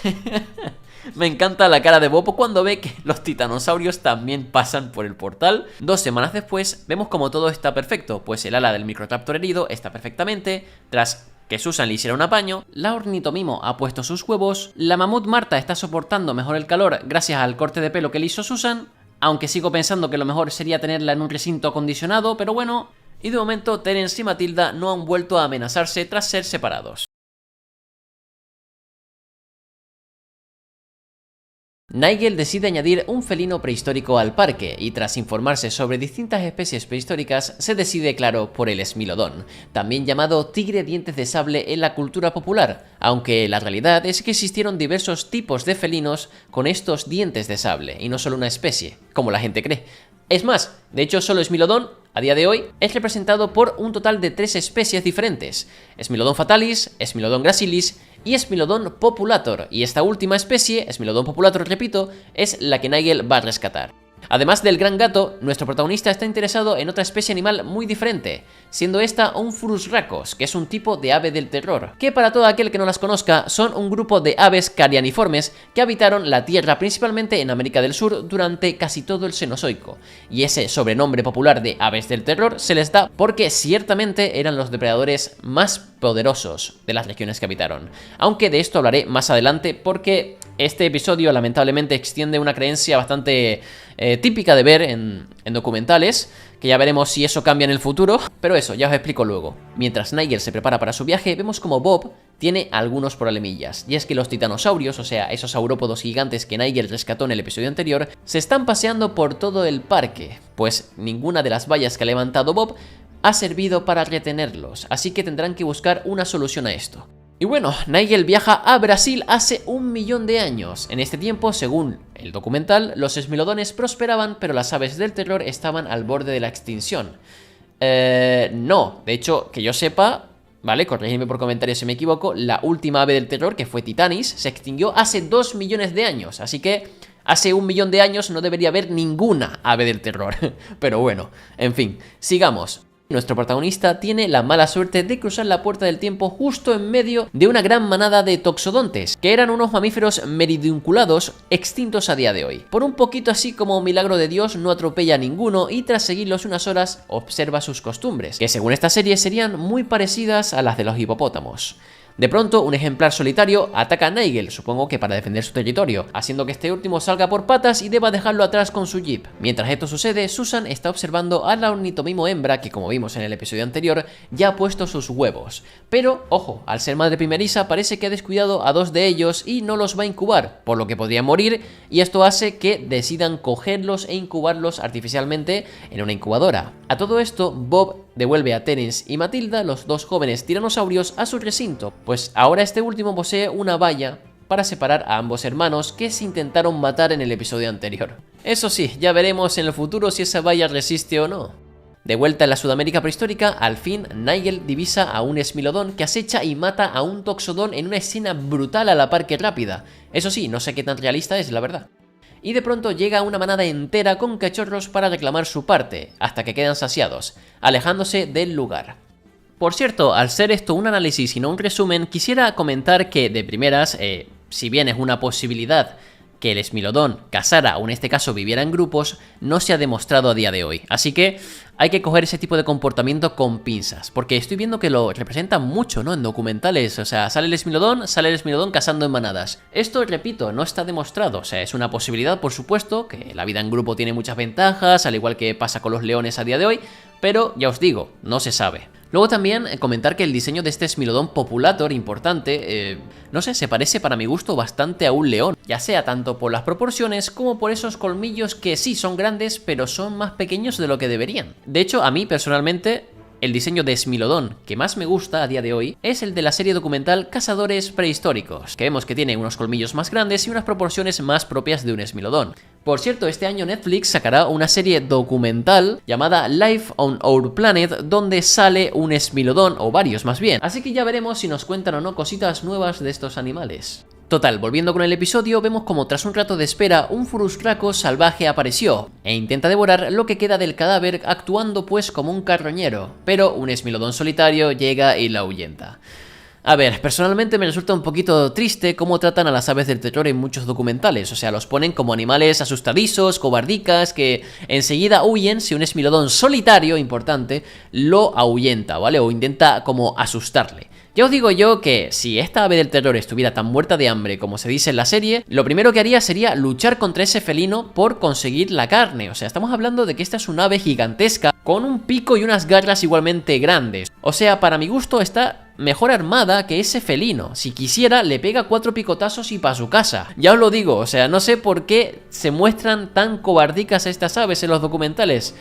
me encanta la cara de Bob cuando ve que los titanosaurios también pasan por el portal. 2 semanas después, vemos como todo está perfecto, pues el ala del Microraptor herido está perfectamente, tras que Susan le hiciera un apaño, la ornitomimo ha puesto sus huevos, la mamut Marta está soportando mejor el calor gracias al corte de pelo que le hizo Susan, aunque sigo pensando que lo mejor sería tenerla en un recinto acondicionado, pero bueno, y de momento Terence y Matilda no han vuelto a amenazarse tras ser separados. Nigel decide añadir un felino prehistórico al parque y tras informarse sobre distintas especies prehistóricas se decide claro por el esmilodón, también llamado tigre dientes de sable en la cultura popular, aunque la realidad es que existieron diversos tipos de felinos con estos dientes de sable y no solo una especie, como la gente cree. Es más, de hecho solo Smilodon, a día de hoy, es representado por un total de 3 especies diferentes: Smilodon fatalis, Smilodon gracilis y Smilodon populator, y esta última especie, Smilodon populator repito, es la que Nigel va a rescatar. Además del gran gato, nuestro protagonista está interesado en otra especie animal muy diferente, siendo esta un Furusracos, que es un tipo de ave del terror, que para todo aquel que no las conozca son un grupo de aves carianiformes que habitaron la Tierra principalmente en América del Sur durante casi todo el Cenozoico, y ese sobrenombre popular de aves del terror se les da porque ciertamente eran los depredadores más poderosos de las regiones que habitaron, aunque de esto hablaré más adelante porque este episodio lamentablemente extiende una creencia bastante típica de ver en documentales, que ya veremos si eso cambia en el futuro, pero eso, ya os explico luego. Mientras Nigel se prepara para su viaje, vemos como Bob tiene algunos problemillas, y es que los titanosaurios, o sea, esos saurópodos gigantes que Nigel rescató en el episodio anterior, se están paseando por todo el parque, pues ninguna de las vallas que ha levantado Bob ha servido para retenerlos, así que tendrán que buscar una solución a esto. Y bueno, Nigel viaja a Brasil hace 1.000.000 de años. En este tiempo, según el documental, los esmilodones prosperaban, pero las aves del terror estaban al borde de la extinción. No, de hecho, que yo sepa, vale, corregidme por comentarios si me equivoco, la última ave del terror, que fue Titanis, se extinguió hace 2 millones de años, así que hace 1.000.000 de años no debería haber ninguna ave del terror. Pero bueno, en fin, sigamos. Nuestro protagonista tiene la mala suerte de cruzar la puerta del tiempo justo en medio de una gran manada de toxodontes, que eran unos mamíferos meridunculados extintos a día de hoy. Por un poquito así como milagro de Dios no atropella a ninguno y tras seguirlos unas horas observa sus costumbres, que según esta serie serían muy parecidas a las de los hipopótamos. De pronto, un ejemplar solitario ataca a Nigel, supongo que para defender su territorio, haciendo que este último salga por patas y deba dejarlo atrás con su jeep. Mientras esto sucede, Susan está observando a la ornitomimo hembra que, como vimos en el episodio anterior, ya ha puesto sus huevos. Pero, ojo, al ser madre primeriza parece que ha descuidado a 2 de ellos y no los va a incubar, por lo que podrían morir, y esto hace que decidan cogerlos e incubarlos artificialmente en una incubadora. A todo esto, Bob devuelve a Terence y Matilda, los 2 jóvenes tiranosaurios, a su recinto, pues ahora este último posee una valla para separar a ambos hermanos que se intentaron matar en el episodio anterior. Eso sí, ya veremos en el futuro si esa valla resiste o no. De vuelta en la Sudamérica prehistórica, al fin Nigel divisa a un esmilodón que acecha y mata a un toxodón en una escena brutal a la par que rápida. Eso sí, no sé qué tan realista es, la verdad. y de pronto llega una manada entera con cachorros para reclamar su parte, hasta que quedan saciados, alejándose del lugar. Por cierto, al ser esto un análisis y no un resumen, quisiera comentar que de primeras, si bien es una posibilidad que el Smilodon cazara o en este caso viviera en grupos, no se ha demostrado a día de hoy. Así que hay que coger ese tipo de comportamiento con pinzas, porque estoy viendo que lo representan mucho, ¿no? En documentales, o sea, sale el Smilodon cazando en manadas. Esto, repito, no está demostrado, o sea, es una posibilidad, por supuesto, que la vida en grupo tiene muchas ventajas, al igual que pasa con los leones a día de hoy, pero ya os digo, no se sabe. Luego también comentar que el diseño de este Smilodon Populator importante, no sé, se parece para mi gusto bastante a un león, ya sea tanto por las proporciones como por esos colmillos que sí son grandes pero son más pequeños de lo que deberían. De hecho, a mí personalmente, el diseño de Smilodon que más me gusta a día de hoy es el de la serie documental Cazadores Prehistóricos, que vemos que tiene unos colmillos más grandes y unas proporciones más propias de un Smilodon. Por cierto, este año Netflix sacará una serie documental llamada Life on Our Planet, donde sale un Smilodon, o varios más bien, así que ya veremos si nos cuentan o no cositas nuevas de estos animales. Total, volviendo con el episodio, vemos como tras un rato de espera un Furuscracos salvaje apareció e intenta devorar lo que queda del cadáver actuando pues como un carroñero, pero un Smilodon solitario llega y la ahuyenta. A ver, personalmente me resulta un poquito triste cómo tratan a las aves del terror en muchos documentales, o sea, los ponen como animales asustadizos, cobardicas, que enseguida huyen si un Smilodon solitario, importante, lo ahuyenta, ¿vale? O intenta como asustarle. Ya os digo yo que si esta ave del terror estuviera tan muerta de hambre como se dice en la serie, lo primero que haría sería luchar contra ese felino por conseguir la carne. O sea, estamos hablando de que esta es una ave gigantesca con un pico y unas garras igualmente grandes. O sea, para mi gusto está mejor armada que ese felino. Si quisiera, le pega 4 picotazos y pa' su casa. Ya os lo digo, o sea, no sé por qué se muestran tan cobardicas estas aves en los documentales.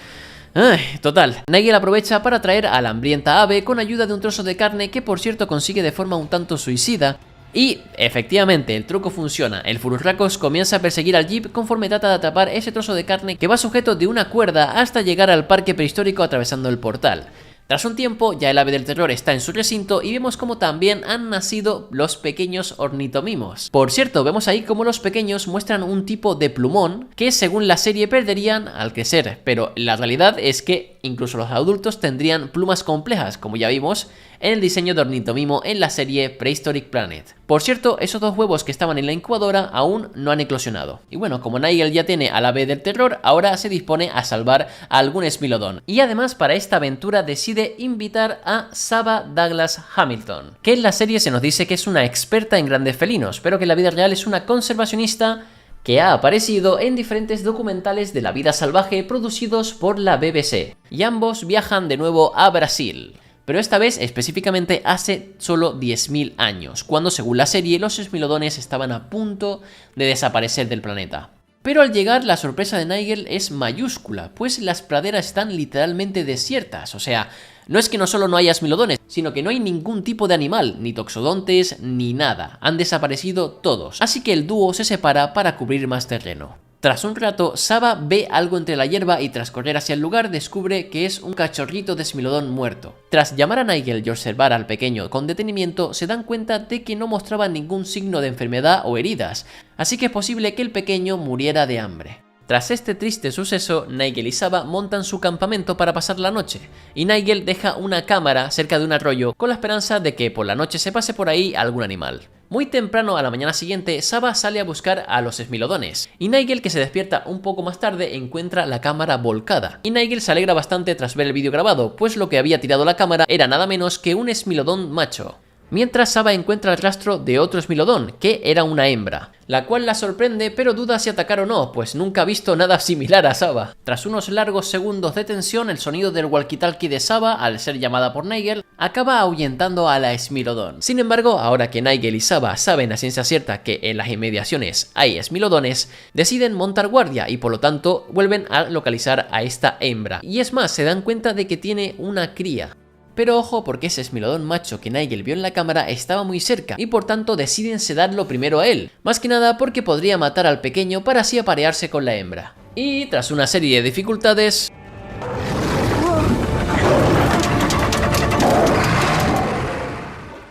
Ay, total, Nigel aprovecha para atraer a la hambrienta ave con ayuda de un trozo de carne que por cierto consigue de forma un tanto suicida. Y efectivamente el truco funciona, el Furuscracos comienza a perseguir al jeep conforme trata de atrapar ese trozo de carne que va sujeto de una cuerda hasta llegar al parque prehistórico atravesando el portal. Tras un tiempo, ya el ave del terror está en su recinto y vemos como también han nacido los pequeños ornitomimos. Por cierto, vemos ahí como los pequeños muestran un tipo de plumón que según la serie perderían al crecer, pero la realidad es que incluso los adultos tendrían plumas complejas, como ya vimos en el diseño de ornitomimo en la serie Prehistoric Planet. Por cierto, esos 2 huevos que estaban en la incubadora aún no han eclosionado. Y bueno, como Nigel ya tiene al ave del terror, ahora se dispone a salvar a algún Smilodon. Y además para esta aventura decide invitar a Saba Douglas Hamilton, que en la serie se nos dice que es una experta en grandes felinos, pero que en la vida real es una conservacionista que ha aparecido en diferentes documentales de la vida salvaje producidos por la BBC. Y ambos viajan de nuevo a Brasil. Pero esta vez específicamente hace solo 10.000 años, cuando según la serie los Smilodones estaban a punto de desaparecer del planeta. Pero al llegar la sorpresa de Nigel es mayúscula, pues las praderas están literalmente desiertas, o sea, no es que no solo no haya Smilodones, sino que no hay ningún tipo de animal, ni toxodontes, ni nada, han desaparecido todos, así que el dúo se separa para cubrir más terreno. Tras un rato, Saba ve algo entre la hierba y tras correr hacia el lugar descubre que es un cachorrito de Smilodon muerto. Tras llamar a Nigel y observar al pequeño con detenimiento, se dan cuenta de que no mostraba ningún signo de enfermedad o heridas, así que es posible que el pequeño muriera de hambre. Tras este triste suceso, Nigel y Saba montan su campamento para pasar la noche, y Nigel deja una cámara cerca de un arroyo con la esperanza de que por la noche se pase por ahí algún animal. Muy temprano a la mañana siguiente, Saba sale a buscar a los Smilodones, y Nigel, que se despierta un poco más tarde, encuentra la cámara volcada. Y Nigel se alegra bastante tras ver el vídeo grabado, pues lo que había tirado la cámara era nada menos que un Smilodon macho. Mientras Saba encuentra el rastro de otro Smilodon, que era una hembra, la cual la sorprende pero duda si atacar o no, pues nunca ha visto nada similar a Saba. Tras unos largos segundos de tensión, el sonido del walkie-talkie de Saba, al ser llamada por Nigel, acaba ahuyentando a la Smilodon. Sin embargo, ahora que Nigel y Saba saben a ciencia cierta que en las inmediaciones hay Smilodones, deciden montar guardia y por lo tanto vuelven a localizar a esta hembra. Y es más, se dan cuenta de que tiene una cría. Pero ojo, porque ese Smilodon macho que Nigel vio en la cámara estaba muy cerca y por tanto deciden sedarlo primero a él, más que nada porque podría matar al pequeño para así aparearse con la hembra. Y tras una serie de dificultades,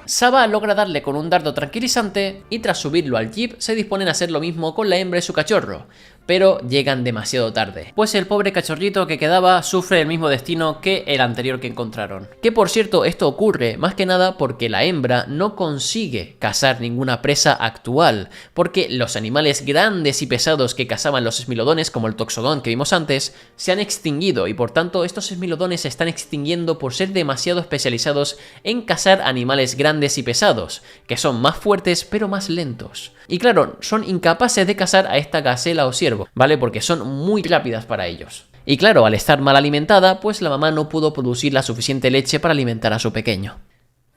Saba logra darle con un dardo tranquilizante y tras subirlo al jeep se disponen a hacer lo mismo con la hembra y su cachorro. pero llegan demasiado tarde, pues el pobre cachorrito que quedaba sufre el mismo destino que el anterior que encontraron. Que por cierto, esto ocurre más que nada porque la hembra no consigue cazar ninguna presa actual, porque los animales grandes y pesados que cazaban los esmilodones, como el toxodón que vimos antes, se han extinguido y por tanto estos esmilodones se están extinguiendo por ser demasiado especializados en cazar animales grandes y pesados, que son más fuertes pero más lentos. Y claro, son incapaces de cazar a esta gacela o ciervo, ¿vale? Porque son muy rápidas para ellos. Y claro, al estar mal alimentada, pues la mamá no pudo producir la suficiente leche para alimentar a su pequeño.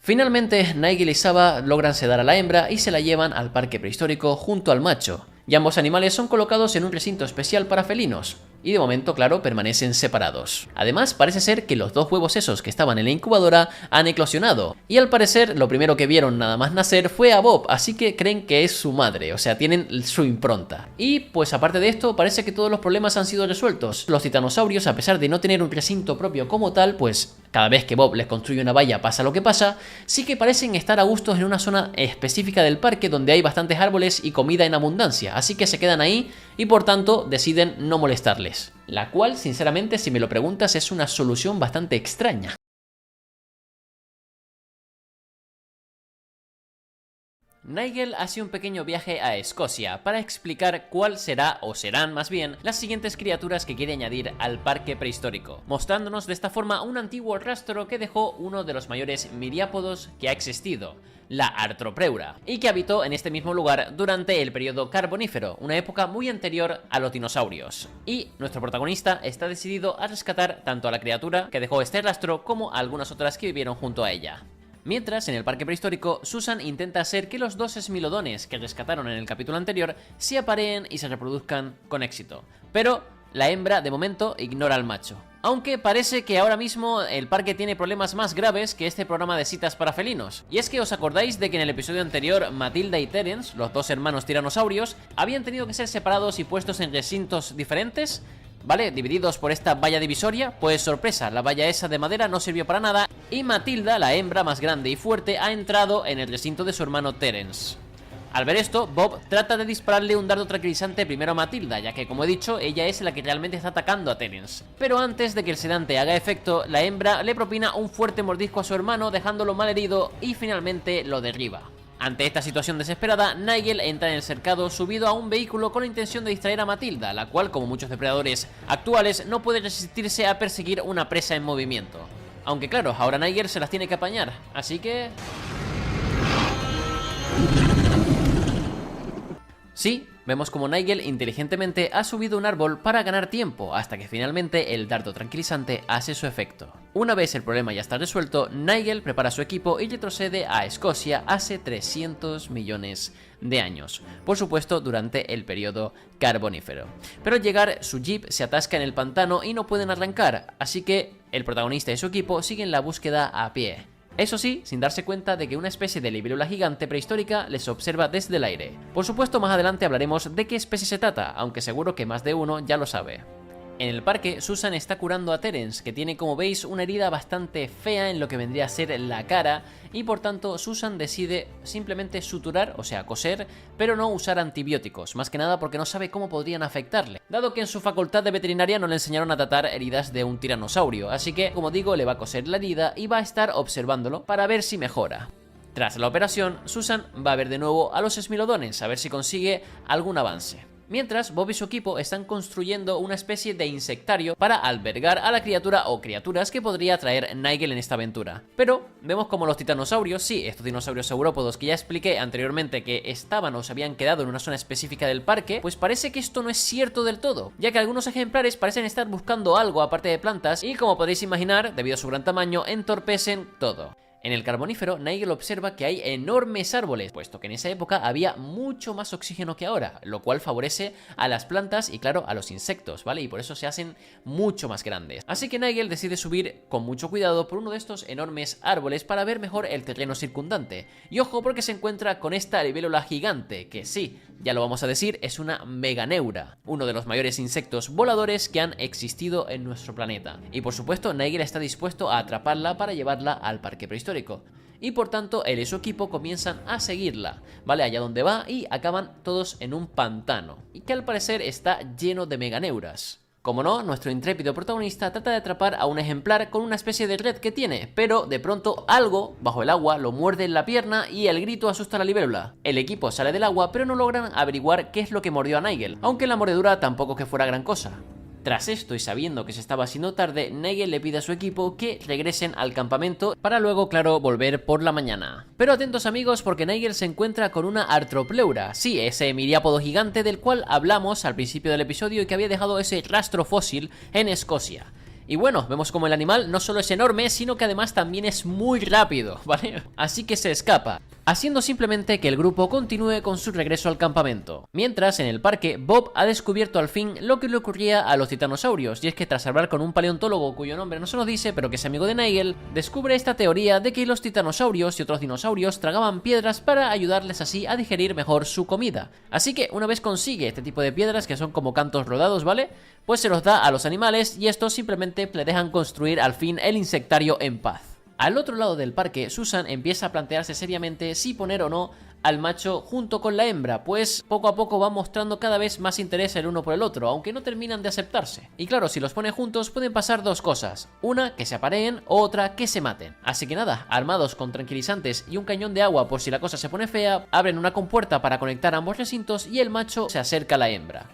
Finalmente, Nigel y Saba logran sedar a la hembra y se la llevan al parque prehistórico junto al macho, y ambos animales son colocados en un recinto especial para felinos. Y de momento, claro, permanecen separados. Además, parece ser que los dos huevos esos que estaban en la incubadora han eclosionado. Y al parecer, lo primero que vieron nada más nacer fue a Bob, así que creen que es su madre, o sea, tienen su impronta. Y pues aparte de esto, parece que todos los problemas han sido resueltos. Los titanosaurios, a pesar de no tener un recinto propio como tal, pues cada vez que Bob les construye una valla pasa lo que pasa, sí que parecen estar a gustos en una zona específica del parque donde hay bastantes árboles y comida en abundancia, así que se quedan ahí y por tanto deciden no molestarles. La cual, sinceramente, si me lo preguntas, es una solución bastante extraña. Nigel hace un pequeño viaje a Escocia para explicar cuál será, o serán más bien, las siguientes criaturas que quiere añadir al parque prehistórico, mostrándonos de esta forma un antiguo rastro que dejó uno de los mayores miriápodos que ha existido, la Arthropreura, y que habitó en este mismo lugar durante el periodo Carbonífero, una época muy anterior a los dinosaurios. Y nuestro protagonista está decidido a rescatar tanto a la criatura que dejó este rastro como a algunas otras que vivieron junto a ella. Mientras, en el parque prehistórico, Susan intenta hacer que los dos esmilodones que rescataron en el capítulo anterior se apareen y se reproduzcan con éxito. Pero la hembra, de momento, ignora al macho. Aunque parece que ahora mismo el parque tiene problemas más graves que este programa de citas para felinos. Y es que os acordáis de que en el episodio anterior Matilda y Terence, los dos hermanos tiranosaurios, habían tenido que ser separados y puestos en recintos diferentes, ¿vale? Divididos por esta valla divisoria. Pues sorpresa, la valla esa de madera no sirvió para nada y Matilda, la hembra más grande y fuerte, ha entrado en el recinto de su hermano Terence. Al ver esto, Bob trata de dispararle un dardo tranquilizante primero a Matilda, ya que, como he dicho, ella es la que realmente está atacando a Terence. Pero antes de que el sedante haga efecto, la hembra le propina un fuerte mordisco a su hermano, dejándolo malherido y finalmente lo derriba. Ante esta situación desesperada, Nigel entra en el cercado subido a un vehículo con la intención de distraer a Matilda, la cual, como muchos depredadores actuales, no puede resistirse a perseguir una presa en movimiento. Aunque claro, ahora Nigel se las tiene que apañar, así que... Sí, vemos como Nigel inteligentemente ha subido un árbol para ganar tiempo, hasta que finalmente el dardo tranquilizante hace su efecto. Una vez el problema ya está resuelto, Nigel prepara su equipo y retrocede a Escocia hace 300 millones de años, por supuesto durante el periodo Carbonífero. Pero al llegar, su jeep se atasca en el pantano y no pueden arrancar, así que el protagonista y su equipo siguen la búsqueda a pie. Eso sí, sin darse cuenta de que una especie de libélula gigante prehistórica les observa desde el aire. Por supuesto, más adelante hablaremos de qué especie se trata, aunque seguro que más de uno ya lo sabe. En el parque, Susan está curando a Terence, que tiene, como veis, una herida bastante fea en lo que vendría a ser la cara, y por tanto Susan decide simplemente suturar, o sea, coser, pero no usar antibióticos, más que nada porque no sabe cómo podrían afectarle, dado que en su facultad de veterinaria no le enseñaron a tratar heridas de un tiranosaurio, así que, como digo, le va a coser la herida y va a estar observándolo para ver si mejora. Tras la operación, Susan va a ver de nuevo a los esmilodones, a ver si consigue algún avance. Mientras, Bob y su equipo están construyendo una especie de insectario para albergar a la criatura o criaturas que podría traer Nigel en esta aventura. Pero vemos como los titanosaurios, sí, estos dinosaurios saurópodos que ya expliqué anteriormente que estaban o se habían quedado en una zona específica del parque, pues parece que esto no es cierto del todo, ya que algunos ejemplares parecen estar buscando algo aparte de plantas y, como podéis imaginar, debido a su gran tamaño, entorpecen todo. En el Carbonífero, Nigel observa que hay enormes árboles, puesto que en esa época había mucho más oxígeno que ahora, lo cual favorece a las plantas y, claro, a los insectos, ¿vale? Y por eso se hacen mucho más grandes. Así que Nigel decide subir con mucho cuidado por uno de estos enormes árboles para ver mejor el terreno circundante. Y ojo, porque se encuentra con esta libélula gigante, que sí, ya lo vamos a decir, es una meganeura, uno de los mayores insectos voladores que han existido en nuestro planeta. Y por supuesto, Nigel está dispuesto a atraparla para llevarla al parque prehistórico. y por tanto él y su equipo comienzan a seguirla, ¿vale? Allá donde va y acaban todos en un pantano, y que al parecer está lleno de meganeuras. Como no, nuestro intrépido protagonista trata de atrapar a un ejemplar con una especie de red que tiene, pero de pronto algo bajo el agua lo muerde en la pierna y el grito asusta a la libélula. El equipo sale del agua pero no logran averiguar qué es lo que mordió a Nigel, aunque la mordedura tampoco que fuera gran cosa. Tras esto y sabiendo que se estaba haciendo tarde, Nigel le pide a su equipo que regresen al campamento para luego, claro, volver por la mañana. Pero atentos amigos, porque Nigel se encuentra con una artropleura, sí, ese miriápodo gigante del cual hablamos al principio del episodio y que había dejado ese rastro fósil en Escocia. Y bueno, vemos como el animal no solo es enorme, sino que además también es muy rápido, ¿vale? Así que se escapa, haciendo simplemente que el grupo continúe con su regreso al campamento. Mientras, en el parque, Bob ha descubierto al fin lo que le ocurría a los titanosaurios, y es que tras hablar con un paleontólogo cuyo nombre no se nos dice, pero que es amigo de Nigel, descubre esta teoría de que los titanosaurios y otros dinosaurios tragaban piedras para ayudarles así a digerir mejor su comida. Así que una vez consigue este tipo de piedras, que son como cantos rodados, ¿vale? Pues se los da a los animales y estos simplemente le dejan construir al fin el insectario en paz. Al otro lado del parque, Susan empieza a plantearse seriamente si poner o no al macho junto con la hembra, pues poco a poco van mostrando cada vez más interés el uno por el otro, aunque no terminan de aceptarse. Y claro, si los pone juntos pueden pasar dos cosas, una que se apareen, otra que se maten. Así que nada, armados con tranquilizantes y un cañón de agua por si la cosa se pone fea, abren una compuerta para conectar ambos recintos y el macho se acerca a la hembra.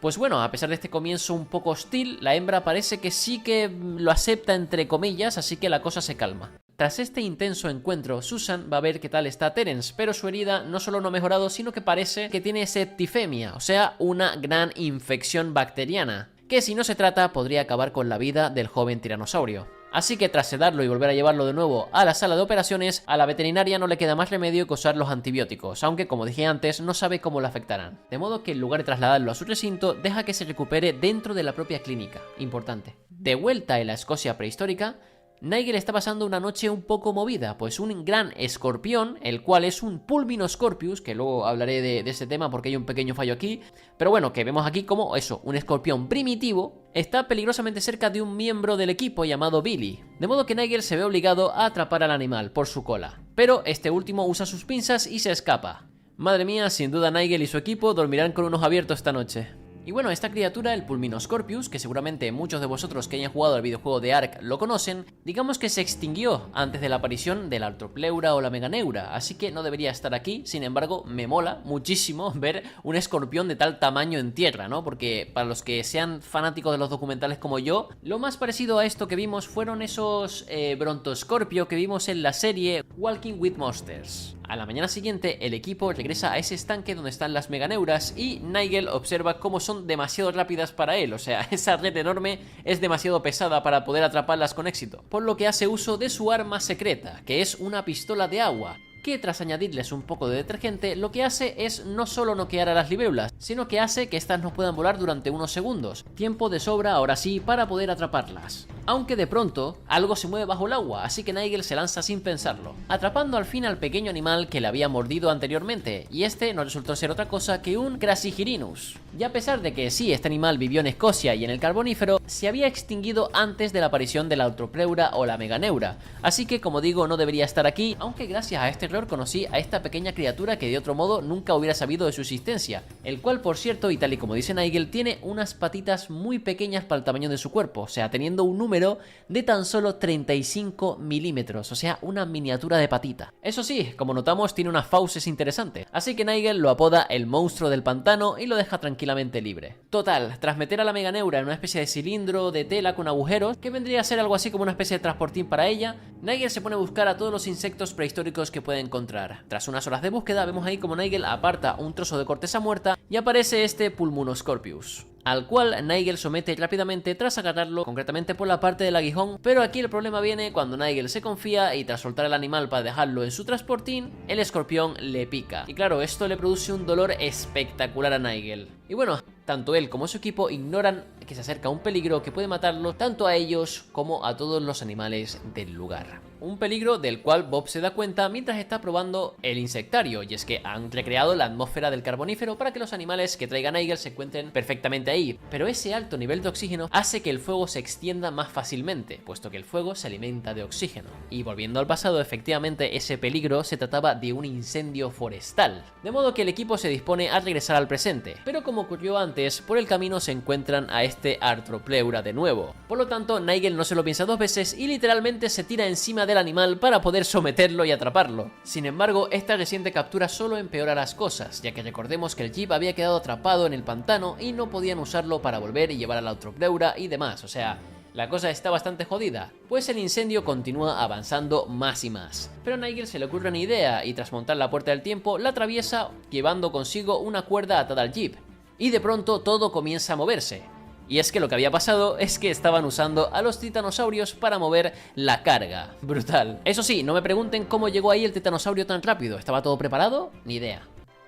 Pues bueno, a pesar de este comienzo un poco hostil, la hembra parece que sí que lo acepta entre comillas, así que la cosa se calma. Tras este intenso encuentro, Susan va a ver qué tal está Terence, pero su herida no solo no ha mejorado, sino que parece que tiene septicemia, o sea, una gran infección bacteriana, que si no se trata podría acabar con la vida del joven tiranosaurio. Así que tras sedarlo y volver a llevarlo de nuevo a la sala de operaciones, a la veterinaria no le queda más remedio que usar los antibióticos, aunque como dije antes, no sabe cómo le afectarán. De modo que en lugar de trasladarlo a su recinto, deja que se recupere dentro de la propia clínica. Importante. De vuelta en la Escocia prehistórica, Nigel está pasando una noche un poco movida, pues un gran escorpión, el cual es un Pulminoscorpius, que luego hablaré de ese tema porque hay un pequeño fallo aquí, pero bueno, que vemos aquí como eso, un escorpión primitivo, está peligrosamente cerca de un miembro del equipo llamado Billy, de modo que Nigel se ve obligado a atrapar al animal por su cola, pero este último usa sus pinzas y se escapa. Madre mía, sin duda Nigel y su equipo dormirán con unos abiertos esta noche. Y bueno, esta criatura, el Pulminoscorpius, que seguramente muchos de vosotros que hayan jugado al videojuego de Ark lo conocen, digamos que se extinguió antes de la aparición de la artropleura o la meganeura, así que no debería estar aquí. Sin embargo, me mola muchísimo ver un escorpión de tal tamaño en tierra, ¿no? Porque para los que sean fanáticos de los documentales como yo, lo más parecido a esto que vimos fueron esos Brontoscorpio que vimos en la serie Walking with Monsters. A la mañana siguiente, el equipo regresa a ese estanque donde están las meganeuras y Nigel observa cómo son demasiado rápidas para él, o sea, esa red enorme es demasiado pesada para poder atraparlas con éxito, por lo que hace uso de su arma secreta, que es una pistola de agua, que tras añadirles un poco de detergente, lo que hace es no solo noquear a las libélulas, sino que hace que estas no puedan volar durante unos segundos, tiempo de sobra ahora sí para poder atraparlas. Aunque de pronto, algo se mueve bajo el agua, así que Nigel se lanza sin pensarlo, atrapando al fin al pequeño animal que le había mordido anteriormente, y este no resultó ser otra cosa que un Crassigyrinus. Y a pesar de que sí, este animal vivió en Escocia y en el Carbonífero, se había extinguido antes de la aparición de la artropleura o la meganeura, así que como digo no debería estar aquí, aunque gracias a este error conocí a esta pequeña criatura que de otro modo nunca hubiera sabido de su existencia, el cual por cierto, y tal y como dice Nigel, tiene unas patitas muy pequeñas para el tamaño de su cuerpo, o sea, teniendo un número de tan solo 35 milímetros, o sea, una miniatura de patita. Eso sí, como notamos, tiene unas fauces interesantes, así que Nigel lo apoda el monstruo del pantano y lo deja tranquilamente libre. Total, tras meter a la meganeura en una especie de cilindro de tela con agujeros, que vendría a ser algo así como una especie de transportín para ella, Nigel se pone a buscar a todos los insectos prehistóricos que puede encontrar. Tras unas horas de búsqueda, vemos ahí como Nigel aparta un trozo de corteza muerta y aparece este Pulmonoscorpius, al cual Nigel somete rápidamente tras agarrarlo concretamente por la parte del aguijón, pero aquí el problema viene cuando Nigel se confía y tras soltar el animal para dejarlo en su transportín, el escorpión le pica. Y claro, esto le produce un dolor espectacular a Nigel. Y bueno, tanto él como su equipo ignoran que se acerca un peligro que puede matarlo tanto a ellos como a todos los animales del lugar. Un peligro del cual Bob se da cuenta mientras está probando el insectario, y es que han recreado la atmósfera del carbonífero para que los animales que traiga Nigel se encuentren perfectamente ahí, pero ese alto nivel de oxígeno hace que el fuego se extienda más fácilmente, puesto que el fuego se alimenta de oxígeno. Y volviendo al pasado, efectivamente ese peligro se trataba de un incendio forestal, de modo que el equipo se dispone a regresar al presente, pero como ocurrió antes, por el camino se encuentran a este Arthropleura de nuevo. Por lo tanto, Nigel no se lo piensa dos veces y literalmente se tira encima del animal para poder someterlo y atraparlo. Sin embargo, esta reciente captura solo empeora las cosas, ya que recordemos que el jeep había quedado atrapado en el pantano y no podían usarlo para volver y llevar al Arthropleura y demás, o sea, la cosa está bastante jodida, pues el incendio continúa avanzando más y más. Pero a Nigel se le ocurre una idea y tras montar la puerta del tiempo la atraviesa llevando consigo una cuerda atada al jeep. Y de pronto todo comienza a moverse. Y es que lo que había pasado es que estaban usando a los titanosaurios para mover la carga. Brutal. Eso sí, no me pregunten cómo llegó ahí el titanosaurio tan rápido. ¿Estaba todo preparado? Ni idea.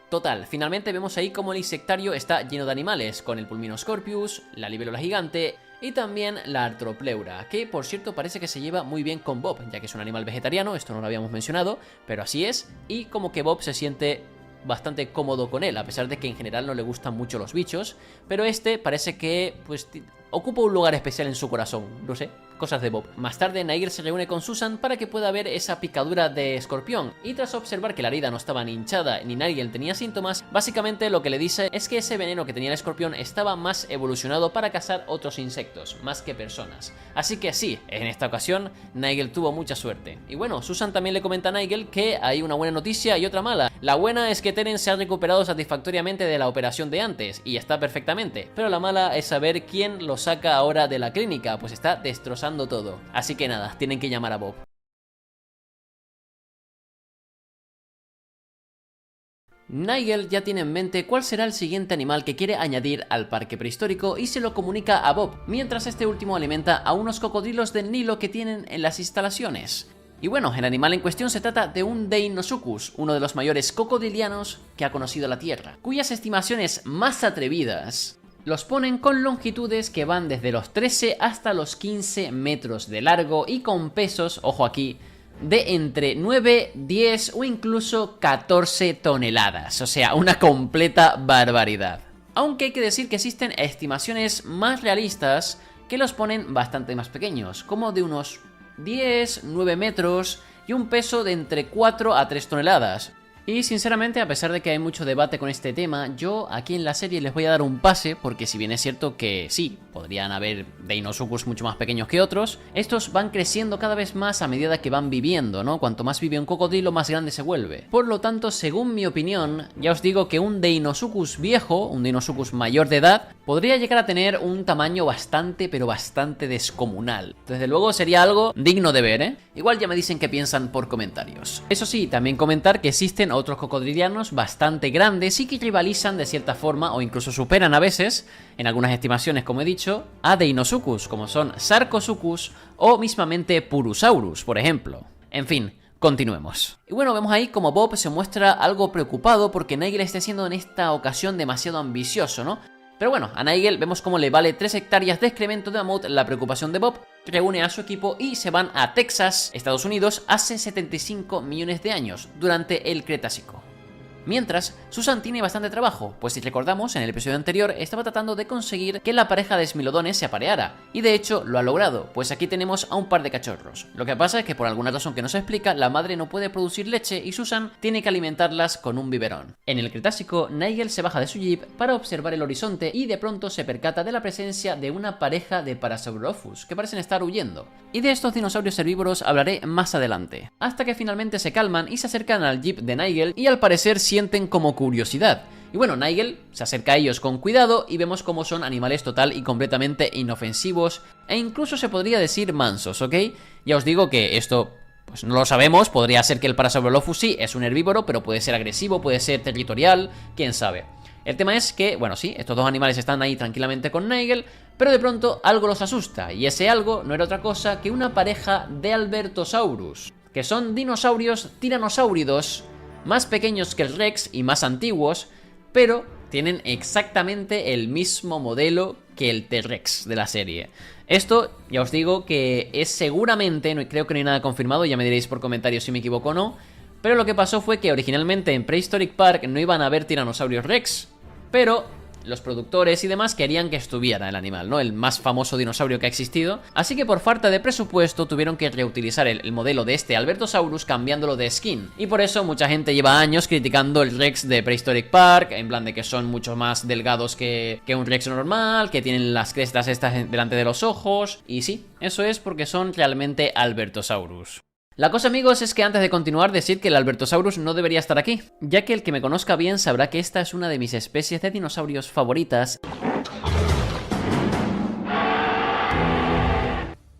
Total, finalmente vemos ahí cómo el insectario está lleno de animales, con el Pulminoscorpius, la libélula gigante y también la Arthropleura, que por cierto parece que se lleva muy bien con Bob, ya que es un animal vegetariano, esto no lo habíamos mencionado, pero así es, y como que Bob se siente bastante cómodo con él, a pesar de que en general no le gustan mucho los bichos, pero este parece que pues ocupa un lugar especial en su corazón, no sé, cosas de Bob. Más tarde Nigel se reúne con Susan para que pueda ver esa picadura de escorpión, y tras observar que la herida no estaba ni hinchada ni Nigel tenía síntomas, básicamente lo que le dice es que ese veneno que tenía el escorpión estaba más evolucionado para cazar otros insectos, más que personas. Así que sí, en esta ocasión Nigel tuvo mucha suerte. Y bueno, Susan también le comenta a Nigel que hay una buena noticia y otra mala. La buena es que Terence se ha recuperado satisfactoriamente de la operación de antes, y está perfectamente, pero la mala es saber quién lo saca ahora de la clínica, pues está destrozando todo. Así que nada, tienen que llamar a Bob. Nigel ya tiene en mente cuál será el siguiente animal que quiere añadir al parque prehistórico y se lo comunica a Bob, mientras este último alimenta a unos cocodrilos del Nilo que tienen en las instalaciones. Y bueno, el animal en cuestión se trata de un Deinosuchus, uno de los mayores cocodrilianos que ha conocido la Tierra, cuyas estimaciones más atrevidas los ponen con longitudes que van desde los 13 hasta los 15 metros de largo y con pesos, ojo aquí, de entre 9, 10 o incluso 14 toneladas, o sea, una completa barbaridad. Aunque hay que decir que existen estimaciones más realistas que los ponen bastante más pequeños, como de unos 10, 9 metros y un peso de entre 4 a 3 toneladas. Y sinceramente, a pesar de que hay mucho debate con este tema, yo aquí en la serie les voy a dar un pase, porque si bien es cierto que sí, podrían haber Deinosuchus mucho más pequeños que otros, estos van creciendo cada vez más a medida que van viviendo, ¿no? Cuanto más vive un cocodrilo, más grande se vuelve. Por lo tanto, según mi opinión, ya os digo que un Deinosuchus viejo, un Deinosuchus mayor de edad, podría llegar a tener un tamaño bastante, pero bastante descomunal. Desde luego sería algo digno de ver, ¿eh? Igual ya me dicen qué piensan por comentarios. Eso sí, también comentar que existen otros cocodrilianos bastante grandes y que rivalizan de cierta forma o incluso superan a veces, en algunas estimaciones como he dicho, a Deinosuchus, como son Sarcosuchus o mismamente Purusaurus, por ejemplo. En fin, continuemos. Y bueno, vemos ahí como Bob se muestra algo preocupado porque Nigel está siendo en esta ocasión demasiado ambicioso, ¿no? Pero bueno, a Nigel vemos cómo le vale 3 hectáreas de excremento de mamut la preocupación de Bob, reúne a su equipo y se van a Texas, Estados Unidos, hace 75 millones de años, durante el Cretácico. Mientras, Susan tiene bastante trabajo, pues si recordamos, en el episodio anterior estaba tratando de conseguir que la pareja de Smilodones se apareara, y de hecho lo ha logrado, pues aquí tenemos a un par de cachorros. Lo que pasa es que por alguna razón que no se explica, la madre no puede producir leche y Susan tiene que alimentarlas con un biberón. En el Cretácico, Nigel se baja de su jeep para observar el horizonte y de pronto se percata de la presencia de una pareja de Parasaurolophus que parecen estar huyendo. Y de estos dinosaurios herbívoros hablaré más adelante, hasta que finalmente se calman y se acercan al jeep de Nigel y al parecer sienten como curiosidad. Y bueno, Nigel se acerca a ellos con cuidado y vemos cómo son animales total y completamente inofensivos e incluso se podría decir mansos, ¿ok? Ya os digo que esto pues no lo sabemos, podría ser que el Parasaurolophus sí es un herbívoro, pero puede ser agresivo, puede ser territorial, quién sabe. El tema es que, bueno, sí, estos dos animales están ahí tranquilamente con Nigel, pero de pronto algo los asusta, y ese algo no era otra cosa que una pareja de Albertosaurus, que son dinosaurios tiranosáuridos, más pequeños que el Rex y más antiguos, pero tienen exactamente el mismo modelo que el T-Rex de la serie. Esto, ya os digo que es seguramente, no, creo que no hay nada confirmado, ya me diréis por comentarios si me equivoco o no, pero lo que pasó fue que originalmente en Prehistoric Park no iban a haber tiranosaurios Rex, pero los productores y demás querían que estuviera el animal, ¿no? El más famoso dinosaurio que ha existido. Así que por falta de presupuesto tuvieron que reutilizar el modelo de este Albertosaurus cambiándolo de skin. Y por eso mucha gente lleva años criticando el Rex de Prehistoric Park, en plan de que son mucho más delgados que un Rex normal, que tienen las crestas estas delante de los ojos. Y sí, eso es porque son realmente Albertosaurus. La cosa, amigos, es que antes de continuar decir que el Albertosaurus no debería estar aquí, ya que el que me conozca bien sabrá que esta es una de mis especies de dinosaurios favoritas.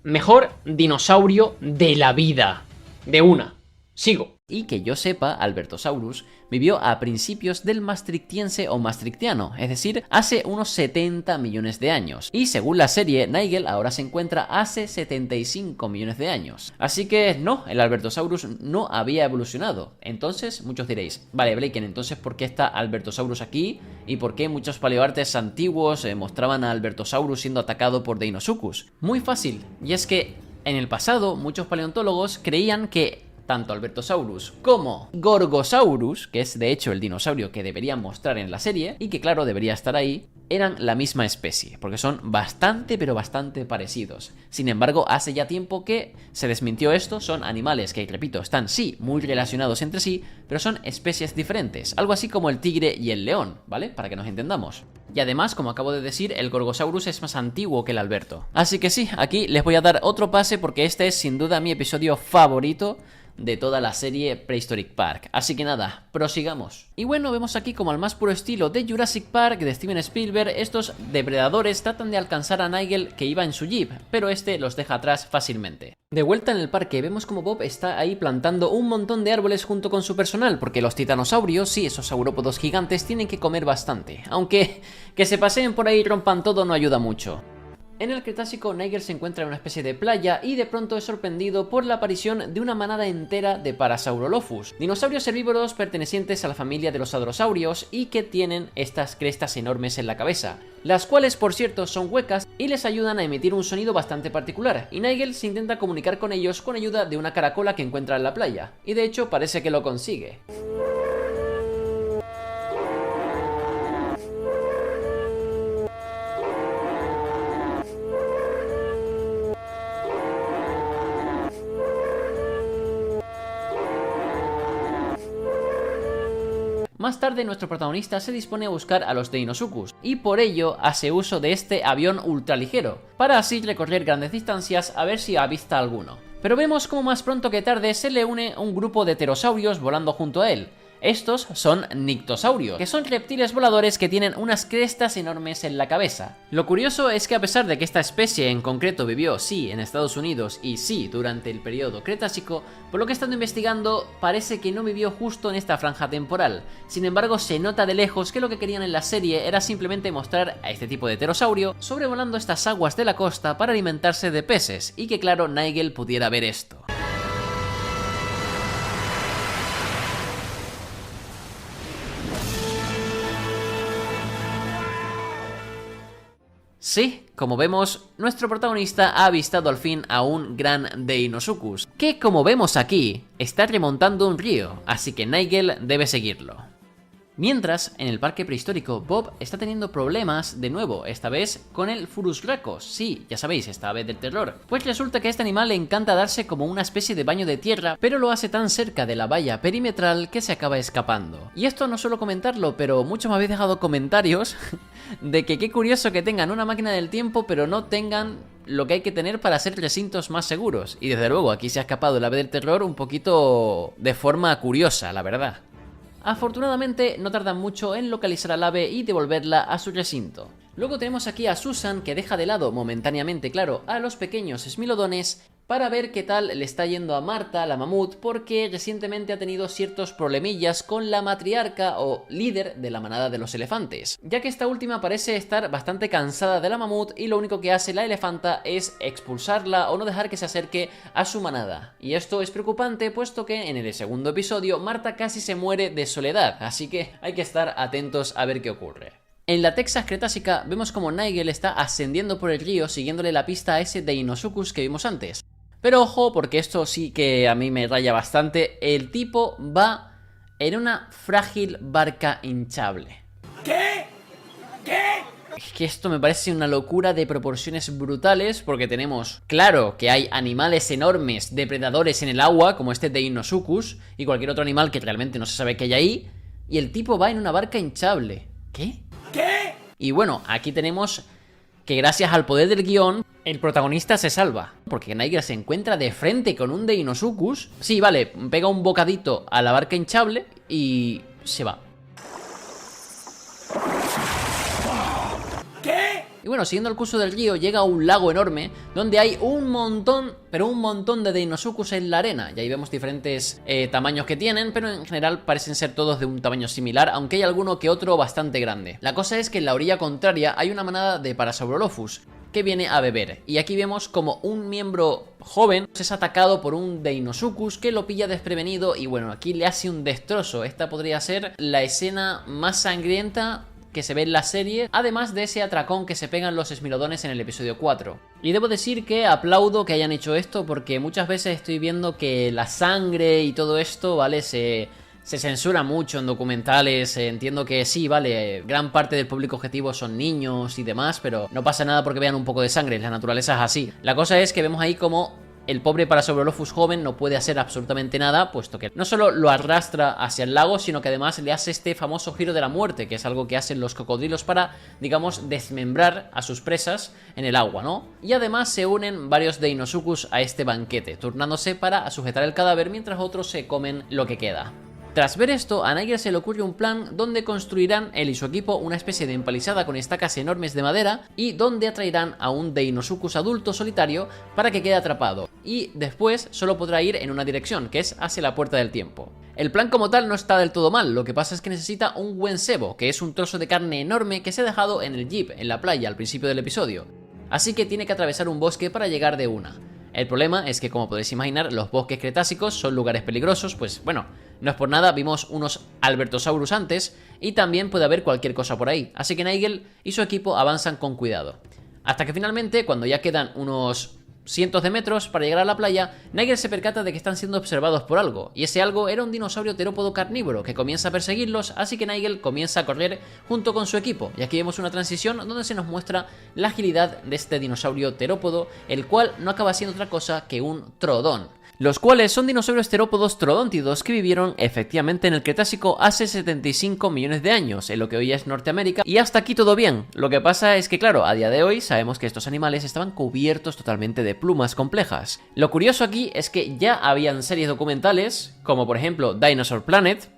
Mejor dinosaurio de la vida. De una. Sigo. Y que yo sepa, Albertosaurus vivió a principios del Maastrichtiense o Maastrichtiano, es decir, hace unos 70 millones de años. Y según la serie, Nigel ahora se encuentra hace 75 millones de años. Así que no, el Albertosaurus no había evolucionado. Entonces, muchos diréis, vale, Blaken, entonces ¿por qué está Albertosaurus aquí? ¿Y por qué muchos paleoartes antiguos mostraban a Albertosaurus siendo atacado por Deinosuchus? Muy fácil, y es que en el pasado muchos paleontólogos creían que tanto Albertosaurus como Gorgosaurus, que es de hecho el dinosaurio que deberían mostrar en la serie, y que claro, debería estar ahí, eran la misma especie, porque son bastante pero bastante parecidos. Sin embargo, hace ya tiempo que se desmintió esto, son animales que, repito, están sí muy relacionados entre sí, pero son especies diferentes, algo así como el tigre y el león, ¿vale? Para que nos entendamos. Y además, como acabo de decir, el Gorgosaurus es más antiguo que el Alberto. Así que sí, aquí les voy a dar otro pase porque este es sin duda mi episodio favorito de toda la serie Prehistoric Park. Así que nada, prosigamos. Y bueno, vemos aquí como al más puro estilo de Jurassic Park de Steven Spielberg, estos depredadores tratan de alcanzar a Nigel que iba en su jeep, pero este los deja atrás fácilmente. De vuelta en el parque vemos como Bob está ahí plantando un montón de árboles junto con su personal, porque los titanosaurios, sí, esos saurópodos gigantes, tienen que comer bastante, aunque que se paseen por ahí y rompan todo no ayuda mucho. En el Cretácico, Nigel se encuentra en una especie de playa y de pronto es sorprendido por la aparición de una manada entera de Parasaurolophus, dinosaurios herbívoros pertenecientes a la familia de los hadrosaurios y que tienen estas crestas enormes en la cabeza, las cuales por cierto son huecas y les ayudan a emitir un sonido bastante particular, y Nigel se intenta comunicar con ellos con ayuda de una caracola que encuentra en la playa, y de hecho parece que lo consigue. Más tarde nuestro protagonista se dispone a buscar a los Deinosuchus y por ello hace uso de este avión ultraligero, para así recorrer grandes distancias a ver si avista alguno. Pero vemos como más pronto que tarde se le une un grupo de pterosaurios volando junto a él. Estos son nictosaurios, que son reptiles voladores que tienen unas crestas enormes en la cabeza. Lo curioso es que a pesar de que esta especie en concreto vivió sí en Estados Unidos y sí durante el periodo Cretácico, por lo que he estado investigando parece que no vivió justo en esta franja temporal. Sin embargo, se nota de lejos que lo que querían en la serie era simplemente mostrar a este tipo de pterosaurio sobrevolando estas aguas de la costa para alimentarse de peces, y que claro, Nigel pudiera ver esto. Sí, como vemos, nuestro protagonista ha avistado al fin a un gran Deinosuchus, que como vemos aquí, está remontando un río, así que Nigel debe seguirlo. Mientras, en el parque prehistórico, Bob está teniendo problemas de nuevo, esta vez con el Furusrhacos, sí, ya sabéis, esta ave del terror. Pues resulta que a este animal le encanta darse como una especie de baño de tierra, pero lo hace tan cerca de la valla perimetral que se acaba escapando. Y esto no suelo comentarlo, pero muchos me habéis dejado comentarios de que qué curioso que tengan una máquina del tiempo, pero no tengan lo que hay que tener para hacer recintos más seguros. Y desde luego, aquí se ha escapado el ave del terror un poquito de forma curiosa, la verdad. Afortunadamente no tardan mucho en localizar al ave y devolverla a su recinto. Luego tenemos aquí a Susan, que deja de lado momentáneamente, claro, a los pequeños esmilodones para ver qué tal le está yendo a Marta, la mamut, porque recientemente ha tenido ciertos problemillas con la matriarca o líder de la manada de los elefantes, ya que esta última parece estar bastante cansada de la mamut y lo único que hace la elefanta es expulsarla o no dejar que se acerque a su manada. Y esto es preocupante, puesto que en el segundo episodio Marta casi se muere de soledad, así que hay que estar atentos a ver qué ocurre. En la Texas Cretácica vemos como Nigel está ascendiendo por el río siguiéndole la pista a ese Deinosuchus que vimos antes. Pero ojo, porque esto sí que a mí me raya bastante, el tipo va en una frágil barca hinchable. ¿Qué? Es que esto me parece una locura de proporciones brutales, porque tenemos, claro, que hay animales enormes, depredadores en el agua, como este Deinosuchus, y cualquier otro animal que realmente no se sabe que hay ahí, y el tipo va en una barca hinchable. ¿Qué? Y bueno, aquí tenemos que gracias al poder del guión, el protagonista se salva, porque Nigel se encuentra de frente con un Deinosuchus. Sí, vale, pega un bocadito a la barca hinchable y se va. Y bueno, siguiendo el curso del río, llega a un lago enorme donde hay un montón, pero un montón de Deinosuchus en la arena. Y ahí vemos diferentes tamaños que tienen, pero en general parecen ser todos de un tamaño similar, aunque hay alguno que otro bastante grande. La cosa es que en la orilla contraria hay una manada de Parasaurolophus que viene a beber. Y aquí vemos como un miembro joven es atacado por un Deinosuchus que lo pilla desprevenido y bueno, aquí le hace un destrozo. Esta podría ser la escena más sangrienta que se ve en la serie, además de ese atracón que se pegan los esmilodones en el episodio 4. Y debo decir que aplaudo que hayan hecho esto, porque muchas veces estoy viendo que la sangre y todo esto, ¿vale? Se censura mucho en documentales. Entiendo que sí, vale, gran parte del público objetivo son niños y demás, pero no pasa nada porque vean un poco de sangre, la naturaleza es así. La cosa es que vemos ahí como el pobre Parasaurolophus joven no puede hacer absolutamente nada, puesto que no solo lo arrastra hacia el lago, sino que además le hace este famoso giro de la muerte, que es algo que hacen los cocodrilos para, digamos, desmembrar a sus presas en el agua, ¿no? Y además se unen varios Deinosuchus a este banquete, turnándose para sujetar el cadáver mientras otros se comen lo que queda. Tras ver esto, a Nigel se le ocurre un plan donde construirán él y su equipo una especie de empalizada con estacas enormes de madera y donde atraerán a un Deinosuchus adulto solitario para que quede atrapado y después solo podrá ir en una dirección, que es hacia la puerta del tiempo. El plan como tal no está del todo mal, lo que pasa es que necesita un buen cebo, que es un trozo de carne enorme que se ha dejado en el jeep, en la playa al principio del episodio. Así que tiene que atravesar un bosque para llegar de una. El problema es que, como podéis imaginar, los bosques cretácicos son lugares peligrosos, pues bueno, no es por nada, vimos unos Albertosaurus antes y también puede haber cualquier cosa por ahí, así que Nigel y su equipo avanzan con cuidado. Hasta que finalmente, cuando ya quedan unos cientos de metros para llegar a la playa, Nigel se percata de que están siendo observados por algo, y ese algo era un dinosaurio terópodo carnívoro que comienza a perseguirlos, así que Nigel comienza a correr junto con su equipo, y aquí vemos una transición donde se nos muestra la agilidad de este dinosaurio terópodo, el cual no acaba siendo otra cosa que un Troodon, los cuales son dinosaurios terópodos troodóntidos que vivieron efectivamente en el Cretácico hace 75 millones de años, en lo que hoy es Norteamérica, y hasta aquí todo bien. Lo que pasa es que claro, a día de hoy sabemos que estos animales estaban cubiertos totalmente de plumas complejas. Lo curioso aquí es que ya habían series documentales, como por ejemplo Dinosaur Planet,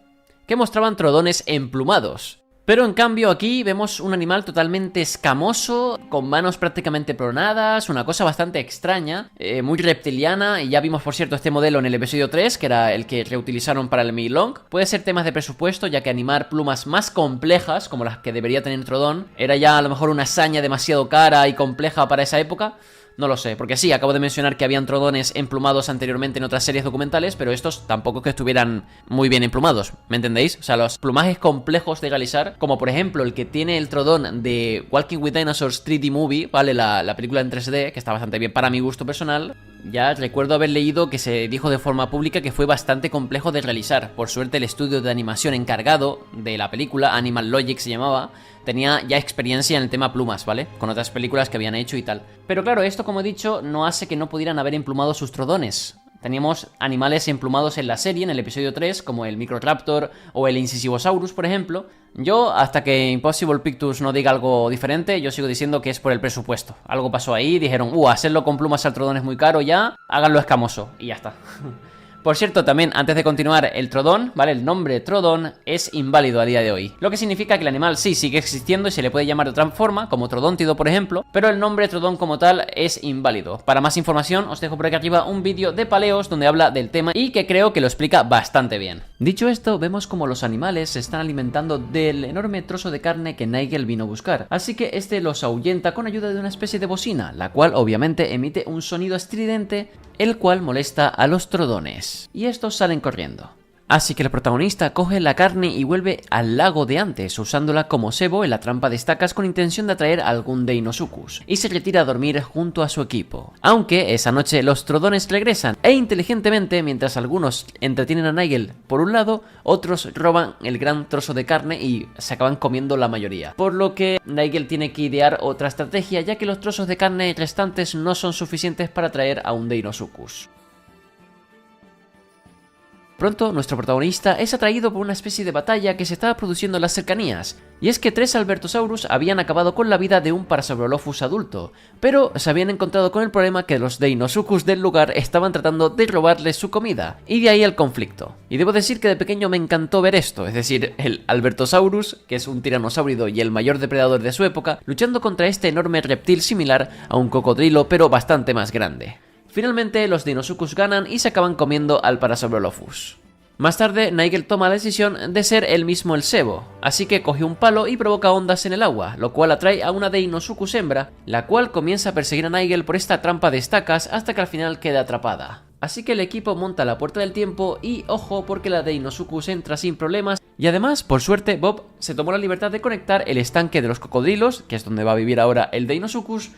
que mostraban troodones emplumados. Pero en cambio aquí vemos un animal totalmente escamoso, con manos prácticamente pronadas, una cosa bastante extraña, muy reptiliana, y ya vimos por cierto este modelo en el episodio 3, que era el que reutilizaron para el Milong. Puede ser temas de presupuesto, ya que animar plumas más complejas, como las que debería tener Troodon, era ya a lo mejor una hazaña demasiado cara y compleja para esa época. No lo sé, porque sí, acabo de mencionar que habían troodones emplumados anteriormente en otras series documentales, pero estos tampoco es que estuvieran muy bien emplumados, ¿me entendéis? O sea, los plumajes complejos de realizar, como por ejemplo el que tiene el Troodon de Walking with Dinosaurs 3D Movie, ¿vale? La película en 3D, que está bastante bien para mi gusto personal. Ya recuerdo haber leído que se dijo de forma pública que fue bastante complejo de realizar. Por suerte el estudio de animación encargado de la película, Animal Logic se llamaba, tenía ya experiencia en el tema plumas, ¿vale? Con otras películas que habían hecho y tal. Pero claro, esto como he dicho no hace que no pudieran haber emplumado sus troodones. Teníamos animales emplumados en la serie, en el episodio 3, como el Microraptor o el Incisivosaurus, por ejemplo. Yo, hasta que Impossible Pictures no diga algo diferente, yo sigo diciendo que es por el presupuesto. Algo pasó ahí, dijeron, hacerlo con plumas al Troodon es muy caro ya, háganlo escamoso, y ya está. Por cierto, también, antes de continuar, el Troodon, ¿vale? El nombre Troodon es inválido a día de hoy. Lo que significa que el animal sí sigue existiendo y se le puede llamar de otra forma, como Troodóntido, por ejemplo, pero el nombre Troodon como tal es inválido. Para más información, os dejo por aquí arriba un vídeo de Paleos donde habla del tema y que creo que lo explica bastante bien. Dicho esto, vemos como los animales se están alimentando del enorme trozo de carne que Nigel vino a buscar, así que este los ahuyenta con ayuda de una especie de bocina, la cual obviamente emite un sonido estridente, el cual molesta a los troodones, y estos salen corriendo. Así que el protagonista coge la carne y vuelve al lago de antes, usándola como cebo en la trampa de estacas con intención de atraer a algún Deinosuchus, y se retira a dormir junto a su equipo. Aunque esa noche los trodones regresan, e inteligentemente, mientras algunos entretienen a Nigel por un lado, otros roban el gran trozo de carne y se acaban comiendo la mayoría. Por lo que Nigel tiene que idear otra estrategia, ya que los trozos de carne restantes no son suficientes para atraer a un Deinosuchus. Pronto, nuestro protagonista es atraído por una especie de batalla que se estaba produciendo en las cercanías, y es que 3 Albertosaurus habían acabado con la vida de un Parasaurolophus adulto, pero se habían encontrado con el problema que los Deinosuchus del lugar estaban tratando de robarles su comida, y de ahí el conflicto. Y debo decir que de pequeño me encantó ver esto, es decir, el Albertosaurus, que es un tiranosaurio y el mayor depredador de su época, luchando contra este enorme reptil similar a un cocodrilo pero bastante más grande. Finalmente, los Deinosuchus ganan y se acaban comiendo al Parasaurolophus. Más tarde, Nigel toma la decisión de ser él mismo el cebo, así que coge un palo y provoca ondas en el agua, lo cual atrae a una Deinosuchus hembra, la cual comienza a perseguir a Nigel por esta trampa de estacas hasta que al final queda atrapada. Así que el equipo monta la puerta del tiempo y ojo porque la Deinosuchus entra sin problemas, y además, por suerte, Bob se tomó la libertad de conectar el estanque de los cocodrilos, que es donde va a vivir ahora el Deinosuchus,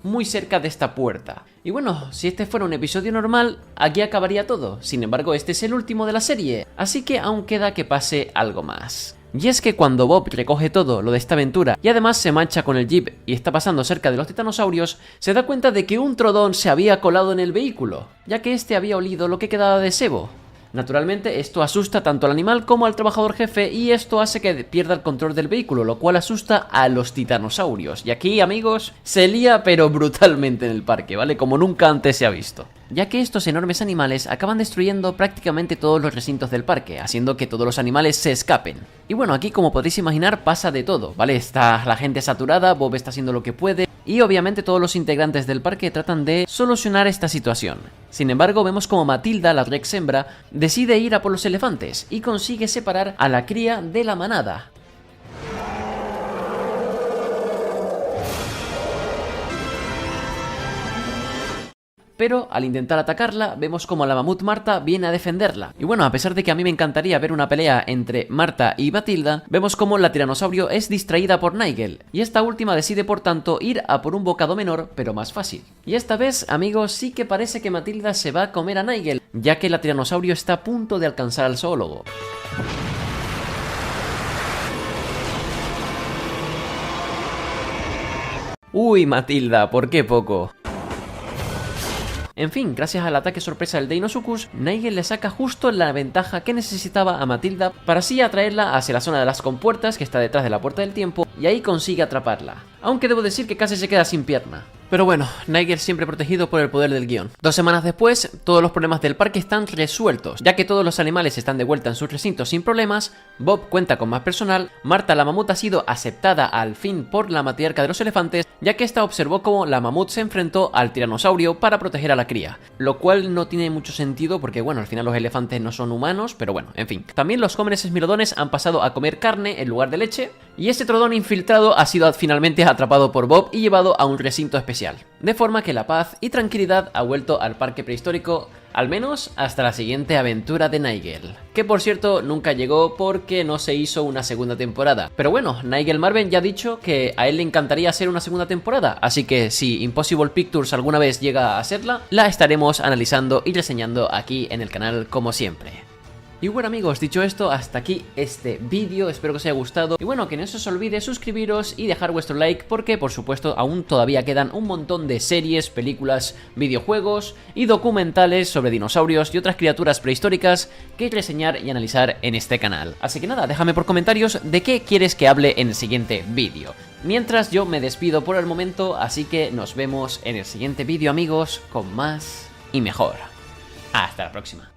muy cerca de esta puerta. Y bueno, si este fuera un episodio normal, aquí acabaría todo. Sin embargo, este es el último de la serie, así que aún queda que pase algo más. Y es que cuando Bob recoge todo lo de esta aventura y además se mancha con el jeep y está pasando cerca de los titanosaurios, se da cuenta de que un trodón se había colado en el vehículo, ya que este había olido lo que quedaba de sebo. Naturalmente, esto asusta tanto al animal como al trabajador jefe y esto hace que pierda el control del vehículo, lo cual asusta a los titanosaurios. Y aquí, amigos, se lía pero brutalmente en el parque, ¿vale? Como nunca antes se ha visto. Ya que estos enormes animales acaban destruyendo prácticamente todos los recintos del parque, haciendo que todos los animales se escapen. Y bueno, aquí como podéis imaginar pasa de todo, ¿vale? Está la gente saturada, Bob está haciendo lo que puede y obviamente todos los integrantes del parque tratan de solucionar esta situación. Sin embargo, vemos como Matilda, la Rex hembra, decide ir a por los elefantes y consigue separar a la cría de la manada. Pero al intentar atacarla, vemos como la mamut Marta viene a defenderla. Y bueno, a pesar de que a mí me encantaría ver una pelea entre Marta y Matilda, vemos como la tiranosaurio es distraída por Nigel, y esta última decide por tanto ir a por un bocado menor, pero más fácil. Y esta vez, amigos, sí que parece que Matilda se va a comer a Nigel, ya que la tiranosaurio está a punto de alcanzar al zoólogo. Uy, Matilda, ¿por qué poco? En fin, gracias al ataque sorpresa del Deinosuchus, Nigel le saca justo la ventaja que necesitaba a Matilda para así atraerla hacia la zona de las compuertas que está detrás de la puerta del tiempo y ahí consigue atraparla. Aunque debo decir que casi se queda sin pierna. Pero bueno, Nigel siempre protegido por el poder del guión. 2 semanas después, todos los problemas del parque están resueltos, ya que todos los animales están de vuelta en sus recintos sin problemas, Bob cuenta con más personal, Marta la mamut ha sido aceptada al fin por la matriarca de los elefantes, ya que esta observó cómo la mamut se enfrentó al tiranosaurio para proteger a la cría, lo cual no tiene mucho sentido porque bueno, al final los elefantes no son humanos, pero bueno, en fin. También los jóvenes esmilodones han pasado a comer carne en lugar de leche, y este trodón infiltrado ha sido finalmente atrapado por Bob y llevado a un recinto especial. De forma que la paz y tranquilidad ha vuelto al parque prehistórico, al menos hasta la siguiente aventura de Nigel, que por cierto nunca llegó porque no se hizo una segunda temporada. Pero bueno, Nigel Marven ya ha dicho que a él le encantaría hacer una segunda temporada, así que si Impossible Pictures alguna vez llega a hacerla, la estaremos analizando y reseñando aquí en el canal como siempre. Y bueno amigos, dicho esto, hasta aquí este vídeo, espero que os haya gustado. Y bueno, que no se os olvide suscribiros y dejar vuestro like porque por supuesto aún todavía quedan un montón de series, películas, videojuegos y documentales sobre dinosaurios y otras criaturas prehistóricas que reseñar y analizar en este canal. Así que nada, déjame por comentarios de qué quieres que hable en el siguiente vídeo. Mientras yo me despido por el momento, así que nos vemos en el siguiente vídeo amigos, con más y mejor. Hasta la próxima.